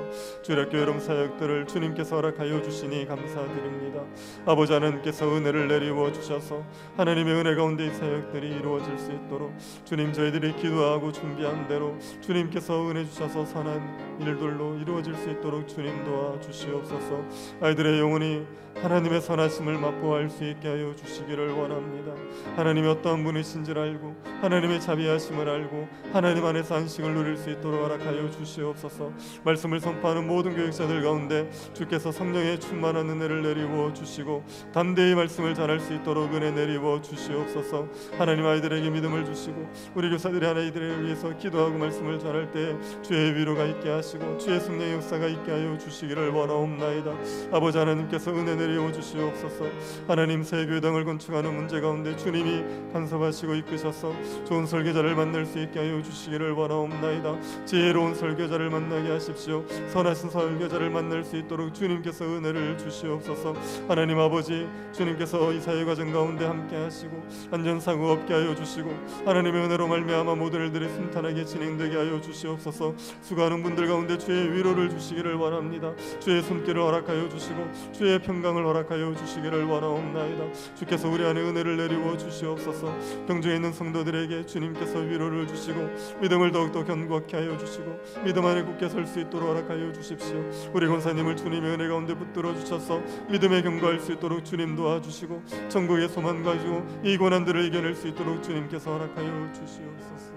주일학교 여름 사역들을 주님께서 허락하여 주시니 감사드립니다. 아버지 하나님께서 은혜를 내리워 주셔서 하나님의 은혜 가운데 이 사역들이 이루어질 수 있도록 주님, 저희들이 기도하고 준비한 대로 주님께서 은혜 주셔서 선한 일들로 이루어질 수 있도록 주님 도와주시옵소서. 아이들의 영혼이 하나님의 선하심을 맛보아할 수 있게 하여 주시기를 원합니다. 하나님이 어떠한 분이신지를 알고 하나님의 자비하심을 알고 하나님 안에서 안식을 누릴 수 있도록 허락하여 주시옵소서. 말씀을 선포하는 모든 교육자들 가운데 주께서 성령의 충만한 은혜를 내리워 주시고 담대히 말씀을 전할 수 있도록 은혜 내리워 주시옵소서. 하나님, 아이들에게 믿음을 주시고 우리 교사들이 아이들을 위해서 기도하고 말씀을 전할 때 주의 위로가 있게 하시고 주의 성령의 역사가 있게 하여 주시기를 원하옵나이다. 아버지 하나님께서 은혜 내리워 주시옵소서. 하나님, 새 교회당을 건축하는 문제 가운데 주님이 간섭하시고 이끄셔서 좋은 설계자를 만날 수 있게 하여 주시기를 원하옵나이다. 지혜로운 설계자를 만나게 하십시오. 선하신 설계자를 만날 수 있도록 주님께서 은혜를 주시옵소서. 하나님 아버지, 주님께서 이 사회 과정 가운데 함께 하시고 안전사고 없게 하여 주시고 하나님의 은혜로 말미암아 모든 일들이 순탄하게 진행되게 하여 주시옵소서. 수고하는 분들 가운데 주의 위로를 주시기를 원합니다. 주의 손길을 허락하여 주시고 주의 평강을 허락하여 주시기를 원하옵나이다. 주께서 우리 안에 은혜를 내리워 주시옵소서. 병중에 있는 성도들에게 주님께서 위로를 주시고 믿음을 더욱더 견고하게 하여 주시고 믿음 안에 굳게 설 수 있도록 허락하여 주십시오. 우리 권사님을 주님의 은혜 가운데 붙들어 주셔서 믿음에 견고할 수 있도록 주님 도와주시고 천국의 소망 가지고 이 고난들을 이겨낼 수 있도록 주님께서 허락하여 주시옵소서.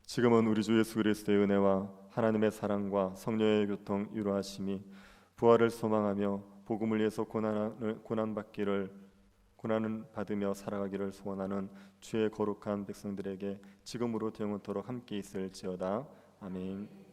지금은 우리 주 예수 그리스도의 은혜와 하나님의 사랑과 성령의 교통 유로하심이 부활을 소망하며 복음을 위해서 고난을 받으며 살아가기를 소원하는 주의 거룩한 백성들에게 지금으로 영원토록 함께 있을지어다. 아멘.